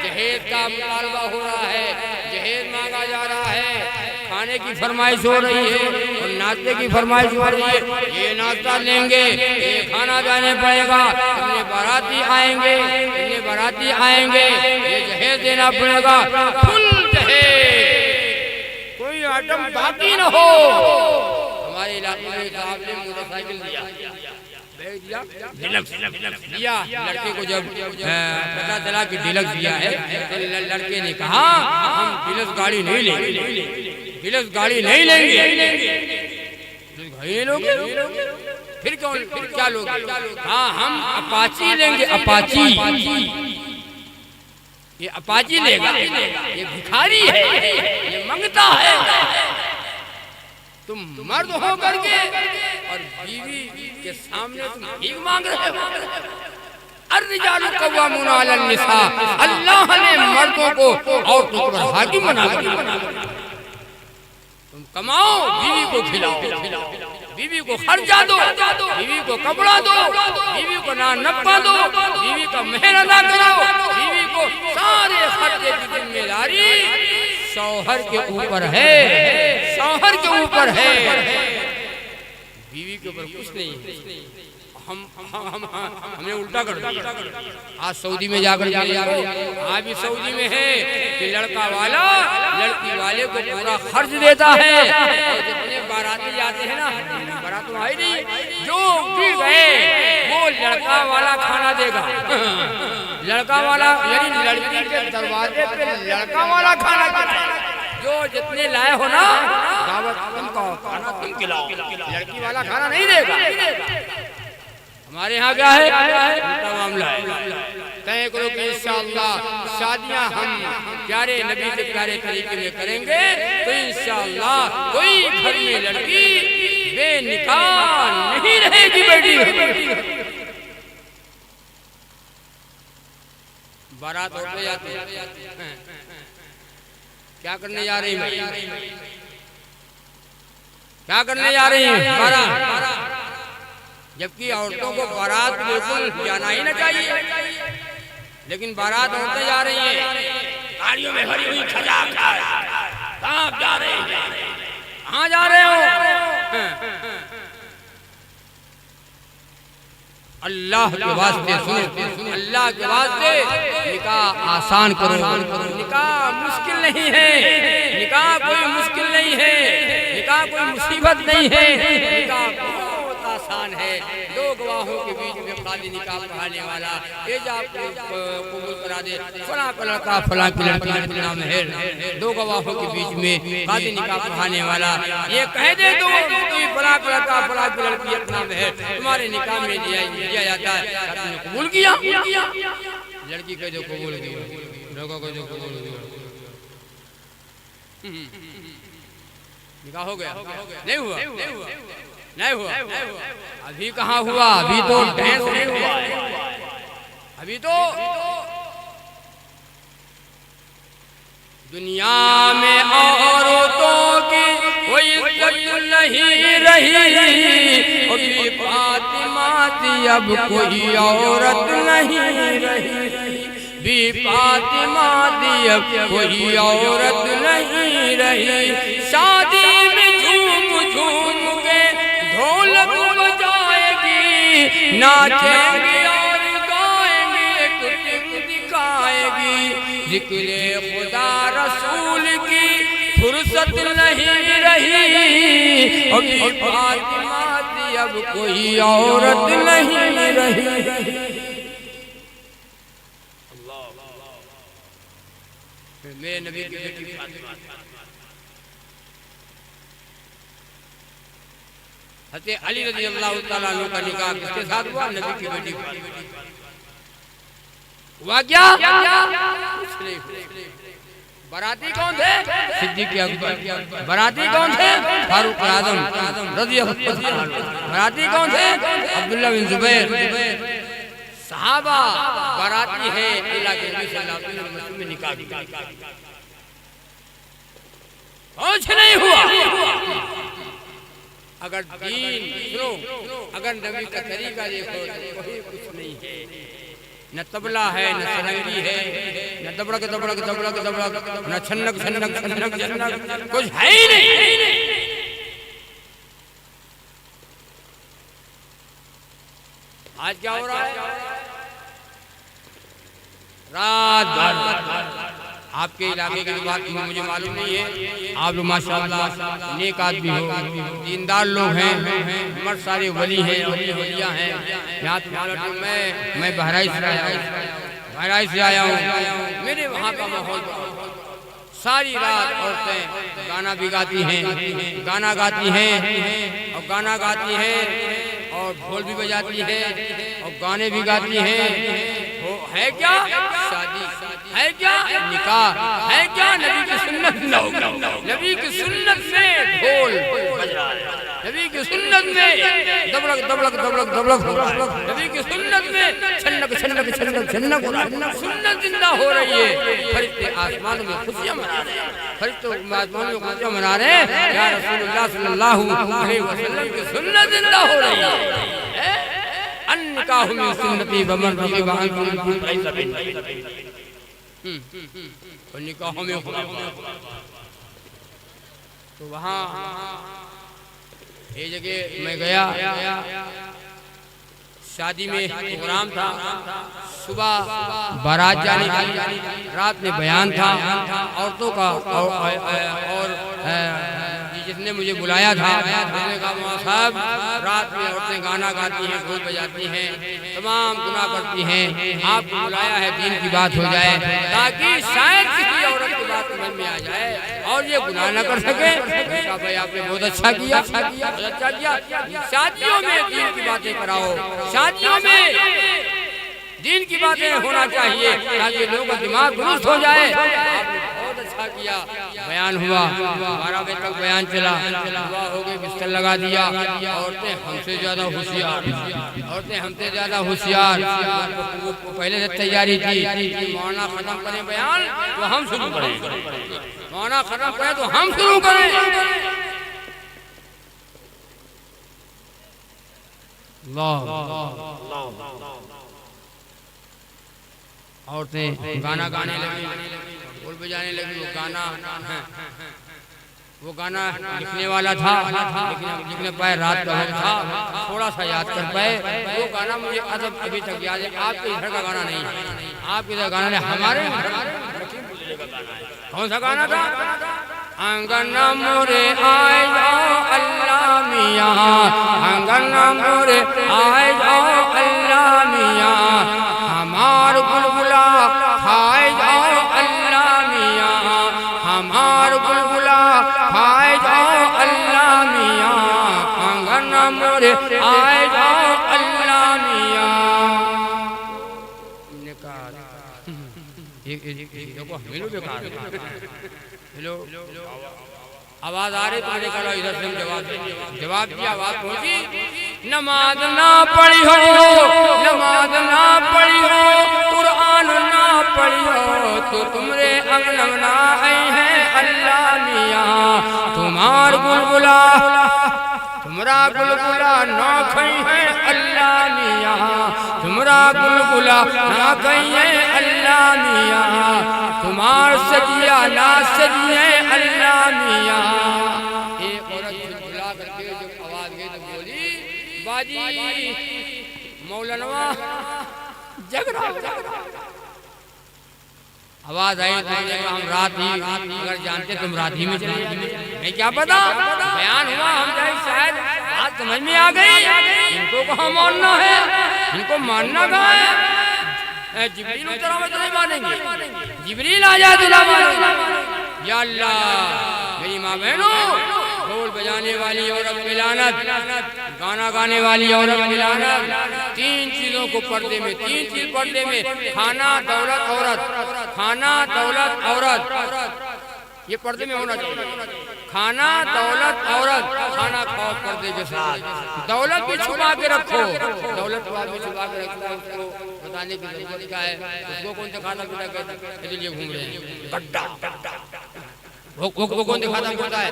जहेज का मुतालबा हो रहा है, जहेज मांगा जा रहा है, खाने की फरमाइश हो रही है और नाश्ते की फरमाइश हो रही है। ये नाश्ता लेंगे, ये खाना जाने पड़ेगा, इतने बाराती आएंगे, इतने बाराती आएंगे, ये जहेज देना पड़ेगा, फुल जहेज, कोई आइटम बाकी न हो। हमारे इलाके में साहब ने मोटरसाइकिल दिया, दिया लड़के को। जब पता चला कि डिलक्स दिया है तो लड़के ने कहा हम डिलक्स गाड़ी नहीं लेंगे, डिलक्स गाड़ी नहीं लेंगे। फिर कौन, फिर क्या लोग? हाँ हम अपाची लेंगे, अपाची। ये अपाची लेगा, ये भिखारी है, ये मंगता है। तुम मर्द हो करके और बीवी के सामने तुम भीख मांग रहे हो। अर्रिजालु कव्वामून अलन निसा, अल्लाह ने मर्दों को औरतों पर हाकिम बना दिया। तुम कमाओ, बीवी को खिलाओ, बीवी को खर्चा दो, बीवी को कपड़ा दो, बीवी को नफा दो, बीवी का मेहर अदा करो, बीवी को सारे खर्चे की जिम्मेदारी शौहर के ऊपर है, शौहर के ऊपर है, बीवी के ऊपर कुछ नहीं है। हमने उल्टा कर दिया। आज सऊदी में जाकर आज भी सऊदी में है कि लड़का वाला लड़की वाले को पूरा खर्च देता है। और जितने बाराती जाते हैं ना, बारात तो आई नहीं, जो भी गए वो लड़का वाला खाना देगा। लड़का वाला यानी लड़की के दरवाजे पे लड़का वाला खाना खिलाएगा। जो जितने लाए हो ना दावत तुमको खाना तुम खिलाओ, लड़की वाला खाना नहीं देगा। हमारे यहाँ क्या है, उल्टा मामला है। तय करो कि इंशाअल्लाह शादियाँ हम प्यारे नबी के प्यारे तरीके में करेंगे तो इंशाअल्लाह कोई घर में लड़की बेनिकाह नहीं रहेगी। बेटी बारात होते जाते क्या करने जा रही है? क्या करने जा रही है? बारात। जबकि औरतों को बारात बिल्कुल जाना ही न चाहिए, लेकिन बारात औरतें जा रही हैं गाड़ियों में भरी हुई खजाक। कहाँ जा रहे हैं? कहाँ जा रहे हो? अल्लाह के वास्ते सुनो, अल्लाह के वास्ते निकाह आसान करो। निकाह मुश्किल नहीं है, निकाह कोई मुश्किल नहीं है, निकाह कोई मुसीबत नहीं है, निकाह बहुत आसान है। दो गवाहों के बीच में काजी निकाह पढ़ाने वाला एजाब कबूल करा दे, फलां का लड़का फलां की लड़की इतना मेहर। दो गवाहों के बीच में काजी निकाह पढ़ाने वाला ये कह दे तो फलां का लड़का फलां की लड़की इतना मेहर तुम्हारे निकाह में दिया जाता है। तुमने कबूल किया? लड़की कह दो कबूल किया, लड़का कह दो कबूल किया, निकाह हो गया? नहीं हुआ, नहीं हुआ। अभी कहाँ हुआ? अभी तो डांस नहीं हुआ है। अभी तो दुनिया में औरतों की कोई इज्जत नहीं रही, अभी फातिमा थी अब कोई औरत नहीं रही, भी फातिमा थी अब कोई औरत नहीं रही। शादी में झूम झूम के ढोलक बजाएगी, नाचेंगे और गाएंगे, कुछ दिखाएगी। जिक्र खुदा रसूल की फुर्सत नहीं रही, अभी फातिमा थी अब कोई औरत नहीं रही। मेरे नबी की बेटी फातिमा, हज़रत अली रज़ी अल्लाह तआला अन्हु का निकाह किसके साथ हुआ? नबी की बेटी हुआ। क्या बराती कौन थे? सिद्दीक़ अकबर। बराती कौन थे? फारूक आज़म रज़ी अल्लाह अन्हु। बराती कौन थे? अब्दुल्लाह बिन ज़ुबैर। सहाबा बराती है अल्लाह के नबी सल्लल्लाहु अलैहि वसल्लम में निकाह किया, कुछ नहीं हुआ। अगर दीन सुनो, अगर नबी का तरीका देखो तो कोई कुछ नहीं है, न तबला है, न सरंगी है, न दबड़क दबड़क दबड़क दबड़क, न छन्नक छन्नक छन्नक छन्नक, कुछ है ही नहीं। आज क्या हो रहा है? रात भर आपके इलाके की बात मुझे मालूम नहीं है, आप लोग माशाअल्लाह नेक आदमी हो, दीनदार लोग हैं, मर्द सारे वली हैं, वलियाँ हैं। यहाँ मैं बहराइच से आया हूँ। मेरे वहाँ का माहौल सारी रात औरतें गाना भी गाती हैं, गाना गाती हैं और गाना गाती हैं और ढोल भी बजाती है और गाने भी गाती हैं। वो है क्या? शादी है क्या? निकाह है क्या? नबी की सुन्नत, नबी की सुन्नत में ढोल बज रहा है, नबी की सुन्नत में दबड़क दबड़क दबड़क दबड़क हो रहा है, नबी की सुन्नत में छन्नक छन्नक छन्नक छन्नक हो रहा है। सुन्नत जिंदा हो रही है। फरिश्ते आसमान में खुशियां मना रहे हैं, फरिश्ते आसमान में खुशियां मना रहे हैं। या रसूलुल्लाह सल्लल्लाहु अलैहि वसल्लम की सुन्नत जिंदा हो रही है। अन्निकाहु मिन सुन्नती वमन रग़िबा अन सुन्नती फलैसा मिन्नी। निकाहों में तो वहाँ ये जगह मैं गया, शादी में प्रोग्राम था, सुबह बारात जाने की, रात में बयान था औरतों का, और जिसने मुझे बुलाया था उसने कहा साहब रात में औरतें गाना गाती हैं, ढोल बजाती हैं, तमाम गुनाह करती हैं, आपको बुलाया है दीन की बात हो जाए ताकि शायद किसी औरत की बात समझ में आ जाए और ये गुनाह न कर सके। कहा भाई आपने बहुत अच्छा किया, बहुत अच्छा किया। शादियों में दीन की बातें कराओ, शादियों में दीन की बातें होना चाहिए ताकि लोगों का दिमाग दुरुस्त हो जाए। बहुत अच्छा किया। बयान हुआ, 12 बजे तक बयान चला, दुआ हो गई, बिस्तर लगा दिया। औरतें हमसे ज्यादा होशियार, औरतें हमसे ज्यादा होशियार। वो पहले से तैयारी थी, मौलाना खत्म करें बयान तो हम शुरू करें, मौलाना खत्म करें तो हम शुरू करें। औरतें गाना गाने लगी, ढोल बजाने लगी। वो गाना लिखने वाला था लेकिन लिख नहीं पाए, रात का वक्त था, थोड़ा सा याद कर पाए। वो गाना मुझे अभी तक याद है। आपके इधर का गाना नहीं है, आपके इधर गाना नहीं, हमारे कौन सा गाना था? आंगन मोरे आए जाओ अल्लाह मियाँ, आंगन मोरे आए जाओ अल्लाह मियाँ, हमार बुलबुला खाए जाओ अल्लाह मियाँ, हमार बुलबुला खाए जाओ अल्लाह मियाँ, आंगन मोरे आए जाओ अल्लाह मियाँ। हेलो आवाज आ रही, तुम्हारे कहा इधर से जवाब दिया, आवाज पहुंची। नमाज ना पढ़ी हो, नमाज ना पढ़ी हो, कुरान ना पढ़ियो तो तुमरे अंगन ना आई है अल्लाह मियाँ तुम्हार बुलबुला तुमरा बुलबुला ना खई है अल्लाह मियाँ तुमरा बुलबुला ना खई है अल्लाह मियाँ तुम्हार सजिया ना सजिए अल्लाह मियाँ। एक औरत बुला करके जब आवाज गई तो बोली बाजी मौलाना जगरा आवाज आई तो हम रात ही अगर जानते तुम रात ही में चले नहीं क्या पता बयान हुआ हम शायद बात समझ में आ गई इनको कहाँ मानना है इनको मानना कहाँ है जिब्रील उतरा हुआ तो नहीं मानेंगे जिब्रील आ जाए तो ना मानेंगे। या अल्लाह मेरी माँ बहनों ढोल बजाने वाली औरत की लानत गाना गाने वाली औरत की लानत तीन चीजों को पर्दे में तीन चीज पर्दे में खाना दौलत औरत खाना दौलत औरत ये पर्दे में होना चाहिए खाना दौलत औरत खाना खाओ पर्दे के साथ दौलत भी छुपा के रखो दौलत भी छुपा के रखो उसको बताने की जरूरत क्या है उसको कौन सा खाना पीना कहते इसलिए घूम रहे हैं गड्ढा वो कौन दिखाता पड़ता है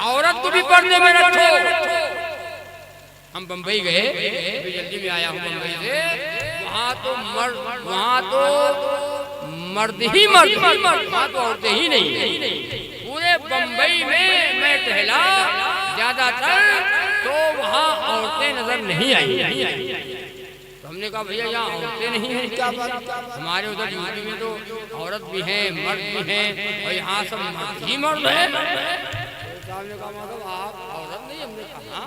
औरत को भी पर्दे में रखो। हम बम्बई गए जल्दी में आया हूँ बम्बई से वहाँ तो मर्द ही मर्द वहाँ तो औरतें ही नहीं पूरे बम्बई में मैं टहला ज्यादातर तो वहाँ औरतें नजर नहीं आई तो हमने कहा भैया यहाँ औरतें नहीं हैं क्या बात हमारे उधर यूपी में तो औरत भी हैं मर्द भी हैं और यहाँ सब मर्द ही मर्द है सामने कहा मतलब आप औरत नहीं हमने कहा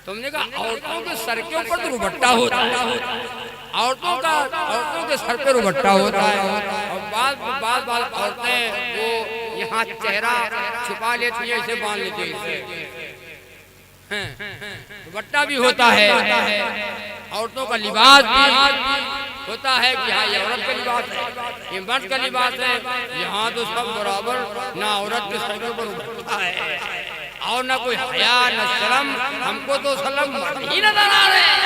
तुमने कहा औरतों के सर के ऊपर तो रुबट्टा होता है औरतों के सर पे रुबट्टा होता है और बाल औरतें वो यहाँ चेहरा छुपा लेती है इसे बांध लेती है दुपट्टा भी होता है औरतों का लिबास भी होता है कि हाँ ये औरत का लिबास है ये मर्द का लिबास है यहाँ तो सब बराबर ना औरत के सर पर उठता है और ना कोई हया न शर्म हमको तो सलम ही नजर आ रहे हैं।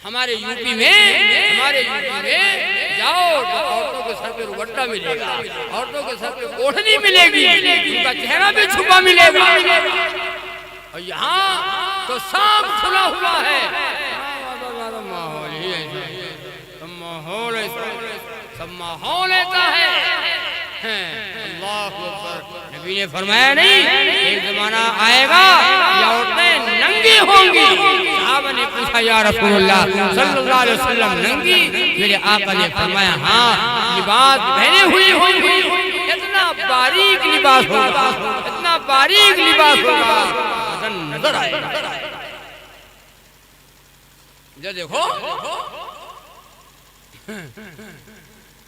हमारे यूपी में जाओ तो औरतों के सर पे दुपट्टा मिलेगा औरतों के सर पे ओढ़नी मिलेगी उनका चेहरा भी छुपा मिलेगा और यहाँ तो सब खुला हुआ है माहौल ही ऐसा माहौल ऐसा सब माहौल ऐसा है अल्लाह अकबर। नबी ने फरमाया नहीं एक जमाना आएगा ये औरतें नंगी होंगी साहबा ने पूछा या रसूलुल्लाह सल्लल्लाहु अलैहि वसल्लम नंगी मेरे आका ने फरमाया हाँ लिबास पहने हुई होंगी इतना बारीक लिबास होगा इतना बारीक लिबास होगा नजर आएगा। जो देखो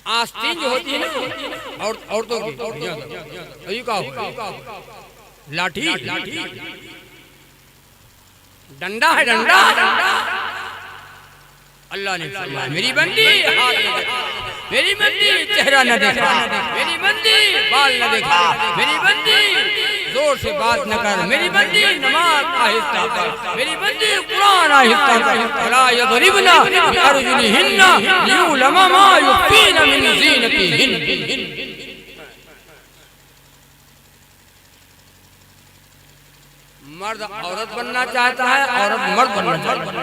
आस्तीन जो होती है ना औरतों की लाठी डंडा है डंडा अल्लाह ने फरमाया मेरी बंदी मेरी बंदी चेहरा न देखा मेरी बंदी बाल न देखा मेरी बंदी जोर से बात न कर मेरी बंदी नमाज आहिस्ता कर मेरी बंदी कुरान आहिस्ता कर वला यदरिबना बिअरजुलिहिन्ना लियुलमा मा युखफीना मिन ज़ीनतिहिन। मर्द औरत बनना चाहता है औरत मर्द बनना चाहता है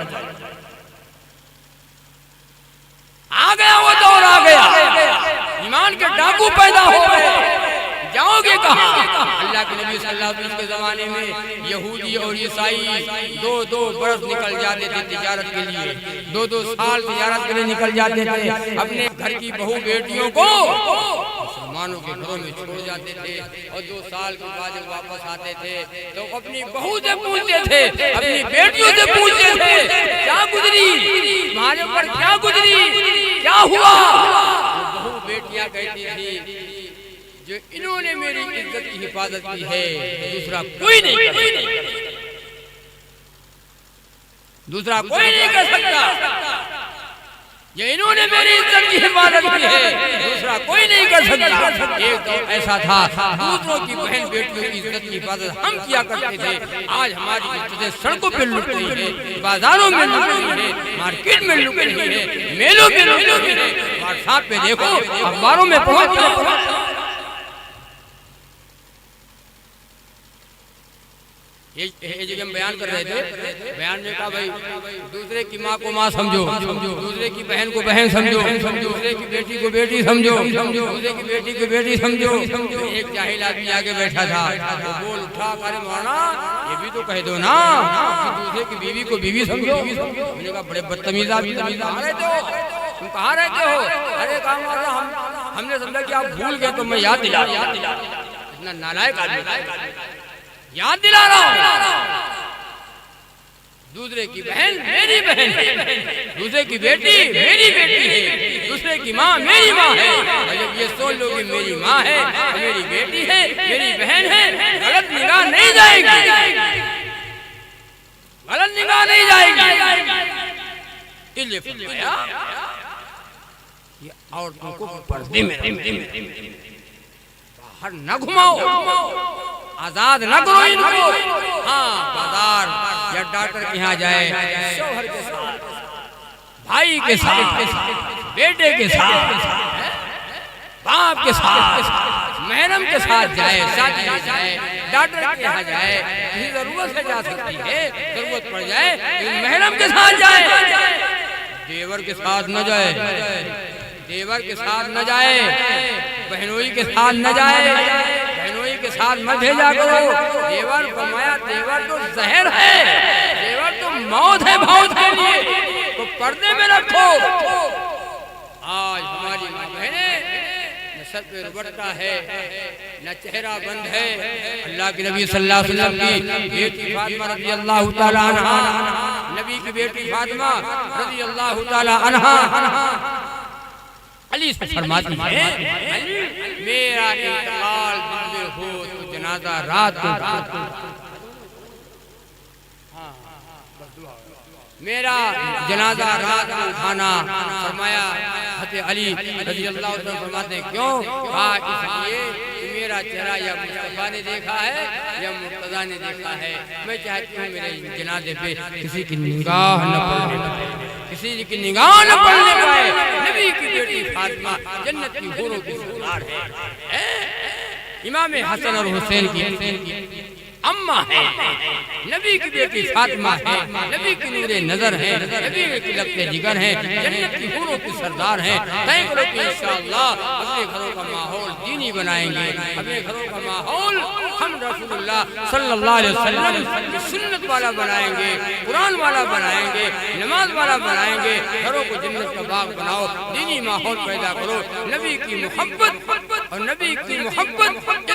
आ गया वो दौर आ गया ईमान के डाकू पैदा हो गए जाओगे कहाँ। अल्लाह के नबी सल्लल्लाहु अलैहि वसल्लम के जमाने में यहूदी और ईसाई दो बरस निकल जाते थे तिजारत के लिए 2 साल तिजारत के लिए निकल जाते थे अपने घर की बहू बेटियों को मुसलमानों के घरों में छोड़ जाते थे और 2 साल के बाद जब वापस आते थे तो अपनी बहू से पूछते थे अपनी बेटियों से पूछते थे क्या गुजरी तुम्हारे ऊपर क्या गुजरी क्या हुआ। बहू बेटियां कहती थी जो इन्होंने मेरी इज्जत की हिफाजत की है दूसरा कोई नहीं कर सकता ये इन्होंने मेरी इज्जत की हिफाजत की है, दूसरा कोई नहीं कर सकता। एक तो ऐसा था, दूसरों की बहन बेटियों की इज्जत की हिफाजत हम किया करते थे। आज हमारी इज्जतें सड़कों पर लुट रही है, बाजारों में लुट रही है, मार्केट में लुट रही है, मेलों में लुट रही है। व्हाट्सएप पे देखो, अखबारों में पहुंच ये जगह हम बयान कर रहे थे, बयान में कहा भाई दूसरे की माँ को माँ समझो, दूसरे की बहन को बहन समझो, दूसरे की बेटी को बेटी समझो, दूसरे की बेटी को बेटी समझो। एक जाहिल आदमी आगे बैठा था, वो बोल उठा, अरे मौलाना ये भी तो कह दो ना कि दूसरे की बीवी को बीवी समझो। मैंने कहा बड़े बदतमीज आदमी, कहाँ रहते हो तुम, कहाँ रहते हो? अरे कहा हमने समझा कि आप भूल गए तो मैं याद दिला। इतना नालायक आदमी याद दिला रहा हूं। दूसरे की बहन मेरी बहन है, दूसरे की बेटी मेरी बेटी है, दूसरे की माँ मेरी माँ है। और जब ये सोच लो कि मेरी माँ है, मेरी बेटी है, मेरी बहन है, गलत निगाह नहीं जाएगी, गलत निगाह नहीं जाएगी। इसलिए फरमाया ये औरतों को पर्दे में बाहर न घुमाओ, आजाद न करो इनको। हाँ, बाजार या डॉक्टर के यहाँ जाए, शौहर के साथ, भाई के साथ, बेटे के साथ, बाप के साथ, महरम के साथ जाए, शादी में जाए, डॉक्टर के यहाँ जाए, किसी जरूरत से जा सकती है, जरूरत पड़ जाए लेकिन महरम के साथ जाए, देवर के साथ न जाए, देवर के साथ न जाए, बहनोई के साथ न जाए, के साथ मत भेजा करो। देवर फरमाया देवर तो जहर है, देवर तो मौत है मौत के लिए, तो पर्दे में रखो। आज हमारी बहनें न सर पे दुपट्टा है, न चेहरा बंद है। अल्लाह के नबी सल्लल्लाहु अलैहि वसल्लम की बेटी फातिमा रज़ी अल्लाह ताला अन्हा, नबी की बेटी फातिमा रज़ी अल्लाह ताला अन्हा अली से फरमाती है, मेरा इंतकाल दिन में हो तो जनाजा रात को, मेरा जनाजा रात को उठाना। फरमाया हज़रत अली रज़ी अल्लाह तआला फरमाते क्यों? कहा इसलिए कि मेरा चेहरा या मुस्तफा ने देखा है या मुर्तज़ा ने देखा है। मैं चाहती हूँ मेरे जनाजे पे किसी की निगाह न पड़ने पाए, किसी की निगाह न पड़ने पाए। नबी की बेटी फातिमा जन्नत की हूरों की सरदार है, इमाम हसन और हुसैन की अम्मा है, नबी की बेटी फातिमा है, नबी की नूरे नजर है, नबी के लफ्ज़े जिगर है, जन्नत की हूरों की सरदार है। तय करो कि इंशाअल्लाह अपने घरों का माहौल दीनी बनाएंगे, अपने घरों का माहौल हम रसूलुल्लाह सल्लल्लाहु अलैहि वसल्लम की सुन्नत वाला बनाएंगे, कुरान वाला बनाएंगे, नमाज वाला बनाएंगे। घरों को जन्नत का बाग बनाओ, दीनी माहौल पैदा करो। नबी की मोहब्बत और नबी की मोहब्बत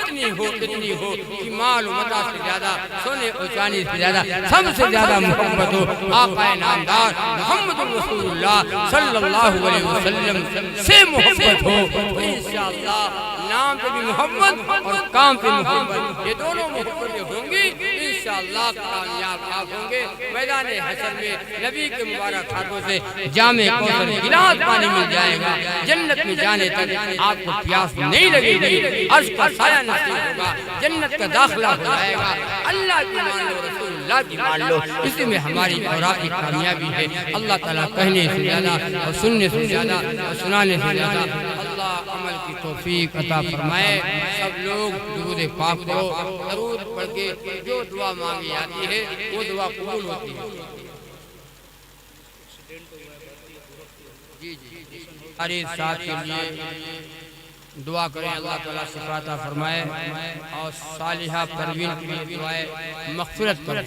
इतनी हो कि माल मता से ज्यादा, सोने और चांदी से ज्यादा, सबसे ज्यादा मोहब्बत हो आका नामदार मोहम्मद रसूलुल्लाह सल्लल्लाहु अलैहि वसल्लम से मोहब्बत हो। तो इंशाअल्लाह नाम पे भी मोहब्बत और काम पे मोहब्बत, ये दोनों मोहब्बतें होंगी इंशाअल्लाह कामयाब आप होंगे। मैदान हशर में नबी के मुबारक हाथों से जामे कौसर गिलास पानी मिल जाएगा। जन्नत में जाने तक आपको प्यास नहीं लगेगी, अर्श का साया नसीब होगा, जन्नत का दाखिला हो जाएगा। अल्लाह की मान लो, रसूलुल्लाह की मान लो, इसी में हमारी और आपकी कामयाबी है। अल्लाह ताला कहने से ज्यादा और सुनने से ज्यादा और सुनाने से ज्यादा अल्लाह अमल की तौफीक अता फरमाए। सब लोग दुरूद पाक करो, दरूद पढ़ के जो दुआ मांगी जाती है वो दुआ कबूल होती है। जी जी हमारे साथ के लिए दुआ करें, अल्लाह ताला शिफाता फरमाए और सालिहा परवीन के लिए दुआएं मग़फ़िरत करें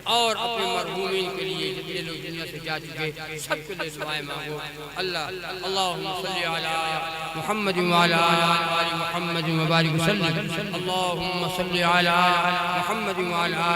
और अपने मरहूमीन के लिए जितने लोग दुनिया से जा चुके सबके लिए दुआएं मांगो। अल्लाह अल्लाहुम्मा सल्ली अला मुहम्मद व अला आलि मुहम्मद व बारिक वसल्लिम। अल्लाहुम्मा सल्ली अला मुहम्मद व अला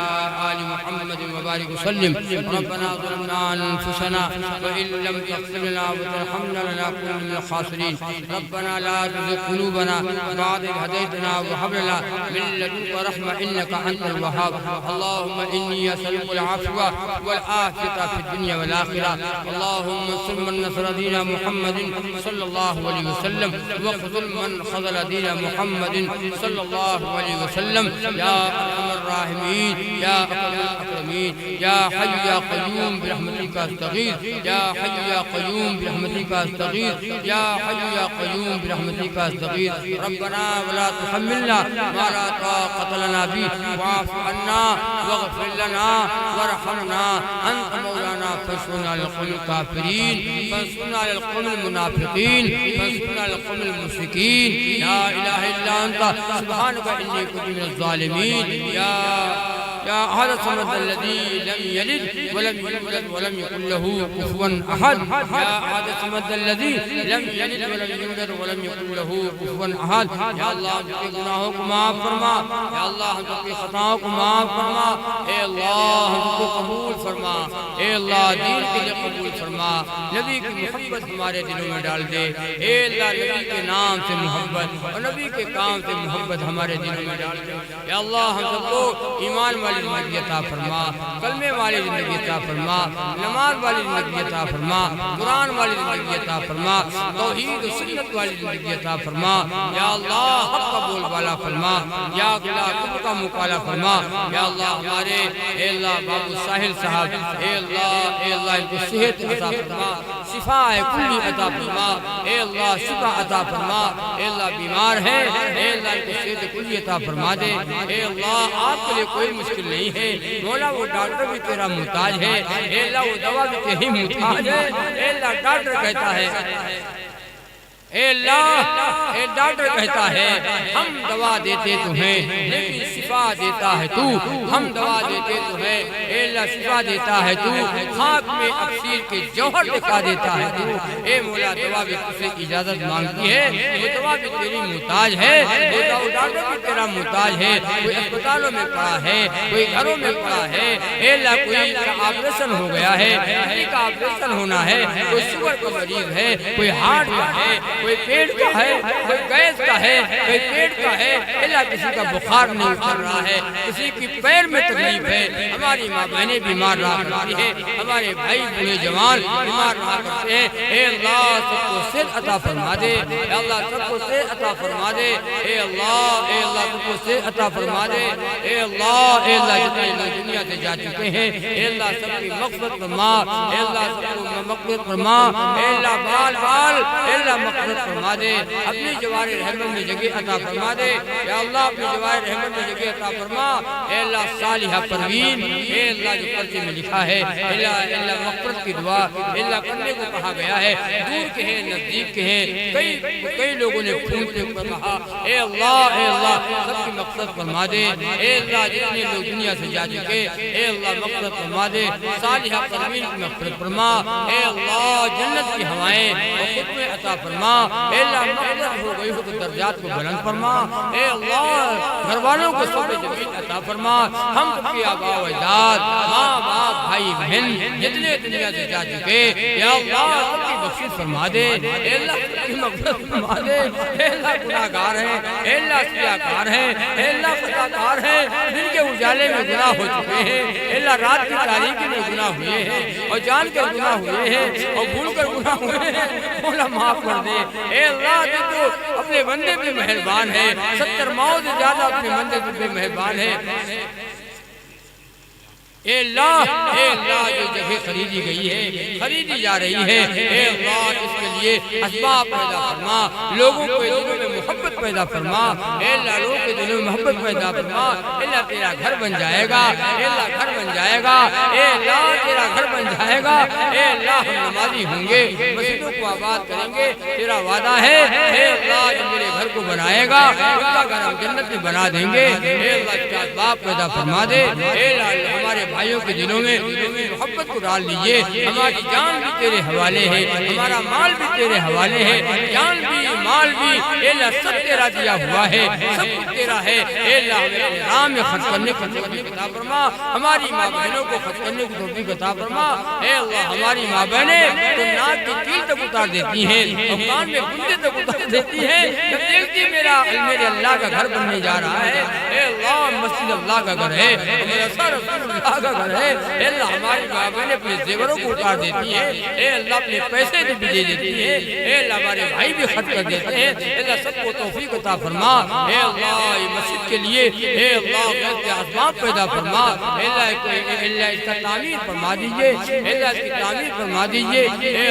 आलि मुहम्मद व बारिक वसल्लिम। रब्बना ज़लमना अनफुसना व इन लम तग़फिर लना व तरहमना लनकुनन्ना मिनल ख़ासिरीन। रब्बना ला तुज़िग़ क़ुलूबना बअद इज़ हदैतना व हब लना मिन लदुनका रहमा इन्नका अंतल वहाब। अल्लाहुम्मा इन्नी असअलुकल अफ़्वा वल आफ़ियता फ़िद दुनिया वल आखिरा। अल्लाहुम्मा अंसुर मन नसर दीन मुहम्मदिन सल्लल्लाहु अलैहि वसल्लम वख़्ज़ुल मन ख़ज़ल दीन मुहम्मदिन सल्लल्लाहु अलैहि वसल्लम। या अरहमर राहिमीन या अकरमल अकरमीन या हय्यु या क़य्यूम बिरहमतिका अस्तगीथ या हय्यु या क़य्यूम बिरहमतिका अस्तगीथ या हय्यु या क़य्यूम बिरहमतिका अस्तगीथ। रब्बना वला तुहम्मिलना मा ला ताक़त लना बिही वाफ़ अन्ना वग़फ़िर लना वरहमना अंत मौलाना फंसुरना अलल क़ौमिल काफ़िरीन फंसुरना अलल क़ौमिल मुनाफ़िक़ीन फंसुरना अलल क़ौमिल मुश्रिकीन। ला इलाहा इल्ला अंता सुब्हानका इन्नी कुन्तु मिनज़ ज़ालिमीन। या अहद समद अल्लज़ी लम यलिद वलम यूलद वलम यकुल लहू कुफुवन अहद। या अहद समद अल्लज़ी लम यलिद वलम यूलद वलम यकुल लहू कुफुवन अहद। या अल्लाह हमके गुनाहों को माफ़ फरमा, या अल्लाह हमकी खताओं को माफ़ फरमा, ए अल्लाह हमको कबूल फरमा, ए अल्लाह दीन के लिए कबूल फरमा। नबी की मोहब्बत हमारे दिलों में डाल दे, ए अल्लाह नबी के नाम से मोहब्बत और नबी के काम से मोहब्बत हमारे दिलों में डाल दे। या अल्लाह हम सबको ईमान वाली ज़िंदगी अता फरमा, कलमे वाली ज़िंदगी अता फरमा, नमाज वाली ज़िंदगी अता फरमा, कुरान वाली ज़िंदगी अता फरमा, तौहीद और सुन्नत वाली ज़िंदगी अता फरमा। या अल्लाह हक़ का बोलबाला फरमा, या अल्लाह कुफ्र का मुकाला फरमा। या अल्लाह हमारे ए अल्लाह बाबू साहिल साहब ए अल्लाह इनको सेहत अता फरमा, शिफा कुल्ली अता फरमा, ए अल्लाह शिफा अता फरमा। ए अल्लाह बीमार है, ए अल्लाह इनको सेहत कुल्ली अता फरमा दे। ए अल्लाह आपके लिए कोई मुश्किल नहीं है मौला, वो डॉक्टर भी तेरा मुहताज है, ए अल्लाह वो दवा भी तेरी मुहताज है। ए अल्लाह डॉक्टर कहता है, ए अल्लाह ए डॉक्टर कहता है हम दवा देते तुम्हें लेकिन शिफा देता है तू, हम दवा देते तुम्हें ए अल्लाह शिफा देता है तू, खाक में अफसीर के जौहर दिखा देता है तू। ए मौला दवा भी तुझसे इजाजत मांगती है, वो दवा भी तेरी मुहताज है, वो डॉक्टर भी तेरा मुहताज है। कोई अस्पतालों में पड़ा है, कोई घरों में पड़ा है, ए अल्लाह कोई ऑपरेशन हो गया है, किसी का ऑपरेशन होना है, कोई शुगर का मरीज है, कोई हार्ट का है, कोई पेट का है, कोई गैस का है, कोई पेट का है, अल्लाह किसी का बुखार नहीं उतर रहा है, किसी की पैर में तकलीफ है, हमारी माँ बहनें बीमार रहा करती है, हमारे भाई बूढ़े जवान बीमार रहा करते हैं। ए अल्लाह सबको सेहत अता फरमा दे, ए अल्लाह सबको सेहत अता फरमा दे। ए अल्लाह सबको सेहत अता फरमा दे। ए अल्लाह जितने लोग दुनिया से जा चुके हैं ए अल्लाह सबकी मग़फ़िरत फरमा, ए अल्लाह सबको मग़फ़िरत फरमा, ए अल्लाह बाल बाल ए अल्लाह मग़फ़िरत फरमा दे, अपनी जवारे रहमत में जगह अता फरमा दे। या अल्लाह अपनी जवारे रहमत में जगह अता फरमा। ए अल्लाह सालिहा परवीन ए अल्लाह जो पर्चे में लिखा है अल्लाह मग़फ़िरत की दुआ अल्लाह करने को कहा गया है, दूर के हैं नज़दीक के हैं, कई लोगों ने फोन पे कहा ए अल्लाह सबकी मग़फ़िरत फरमा दे। ए अल्लाह जितने लोग दुनिया से जा चुके ए अल्लाह मग़फ़िरत फरमा दे, सालिहा परवीन की मग़फ़िरत फरमा। ए अल्लाह जन्नत की हवाएं और खुद अता फरमा। ए अल्लाह मग़फ़िरत हो गई हो तो दर्जात को बुलंद फरमा। ए अल्लाह घर वालों को सोने जमीन अता फरमा। हम सबके आबा व अजदाद माँ बाप भाई बहन जितने दुनिया से जा चुके या अल्लाह सबकी बख्शिश फरमा दे। ए अल्लाह सबकी मग़फ़िरत फरमा दे। ए अल्लाह गुनाहगार हैं, ए अल्लाह सियाकार हैं, ए अल्लाह ख़ताकार हैं, जिनके उजाले में गुनाह हो चुके हैं, ए अल्लाह रात की तारीकी में गुनाह हुए हैं और जान कर गुनाह हुए हैं और भूल कर गुनाह हुए हैं, मौला माफ कर दे। ए अल्लाह तो अपने बंदे पे मेहरबान है, 70 माओ से ज्यादा अपने बंदे पे मेहरबान है। ए अल्लाह जो जगह खरीदी गई है खरीदी जा रही है ए अल्लाह इसके लिए असबाब पैदा फरमा, लोगों के दिलों में मोहब्बत पैदा फरमा। ए अल्लाह लोगों के दिलों में मोहब्बत पैदा फरमा। अल्लाह तेरा घर बन जाएगा, ए अल्लाह घर बन जाएगा, ए अल्लाह तेरा घर बन जाएगा। ए अल्लाह हम नमाजी होंगे, मस्जिदों को आबाद करेंगे, तेरा वादा है। ए अल्लाह जो मेरे घर को बनाएगा उसका घर हम जन्नत में बना देंगे। ए अल्लाह इसका असबाब पैदा फरमा दे। ए अल्लाह हमारे भाइयों के दिलों में मोहब्बत को डाल लीजिए। हमारी जान भी तेरे हवाले है, हमारा माल भी तेरे हवाले है, जान भी माल भी ए अल्लाह सब तेरा दिया हुआ है, सब कुछ तेरा है। ए अल्लाह हमें राह में खर्च करने की तौफीक अता फरमा, हमारी माँ बहनों को खर्च करने की तौफीक अता फरमा। ए अल्लाह हमारी माँ बहनें तो नाक की कील तक उतार देती हैं और कान में गुंजे तक उतार देती हैं, जब देखती मेरा मेरे अल्लाह का घर बनने जा रहा है। ए अल्लाह मस्जिद अल्लाह का घर है, मदरसा रसूलुल्लाह का घर है। ए अल्लाह हमारी माँ बहनें अपने जेवरों को उतार देती हैं, ए अल्लाह अपने पैसे भी दे देती हैं, ए अल्लाह हमारे भाई भी खर्च कर देते हैं। ए अल्लाह सबको तौफीक अता फरमा। ए अल्लाह ये मस्जिद के लिए ए अल्लाह गैर आसबाब पैदा फरमा। ए अल्लाह इसका तामीर फरमा दीजिए, ए अल्लाह इसकी तामीर फरमा दीजिए। ए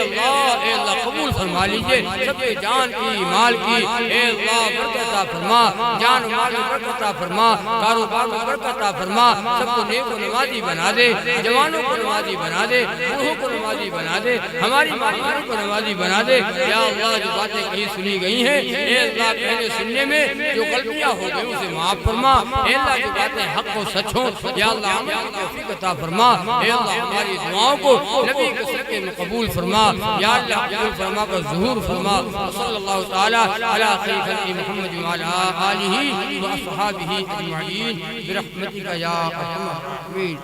अल्लाह कबूल फरमा लीजिए सबके जान की माल की। ए अल्लाह बरकत अता फरमा, जान माल में बरकत अता फरमा, कारोबार में बरकत अता फरमा। सबको नेक व नमाजी बना दे, जवानों को नमाजी बना दे, बूढ़ों को नमाजी बना दे, हमारी माताओं को नमाजी बना दे। या अल्लाह जो बातें कहीं सुनी गई हैं, ए अल्लाह कहने सुनने में जो गलतियां हो गई उसे माफ फरमा। ए अल्लाह जो बातें हक और सच हो, या अल्लाह अमल की तौफीक अता फरमा। ए अल्लाह हमारी दुआओं को नबी के सदक़े में कबूल फरमा। या अल्लाह कबूल फरमा पर ज़ुहूर फरमा। सल्लल्लाहु तआला अला खैर खल्क़ि मुहम्मद व अला आलिहि व अस्हाबिहि अजमईन बिरहमतिका या अरहमर राहिमीन।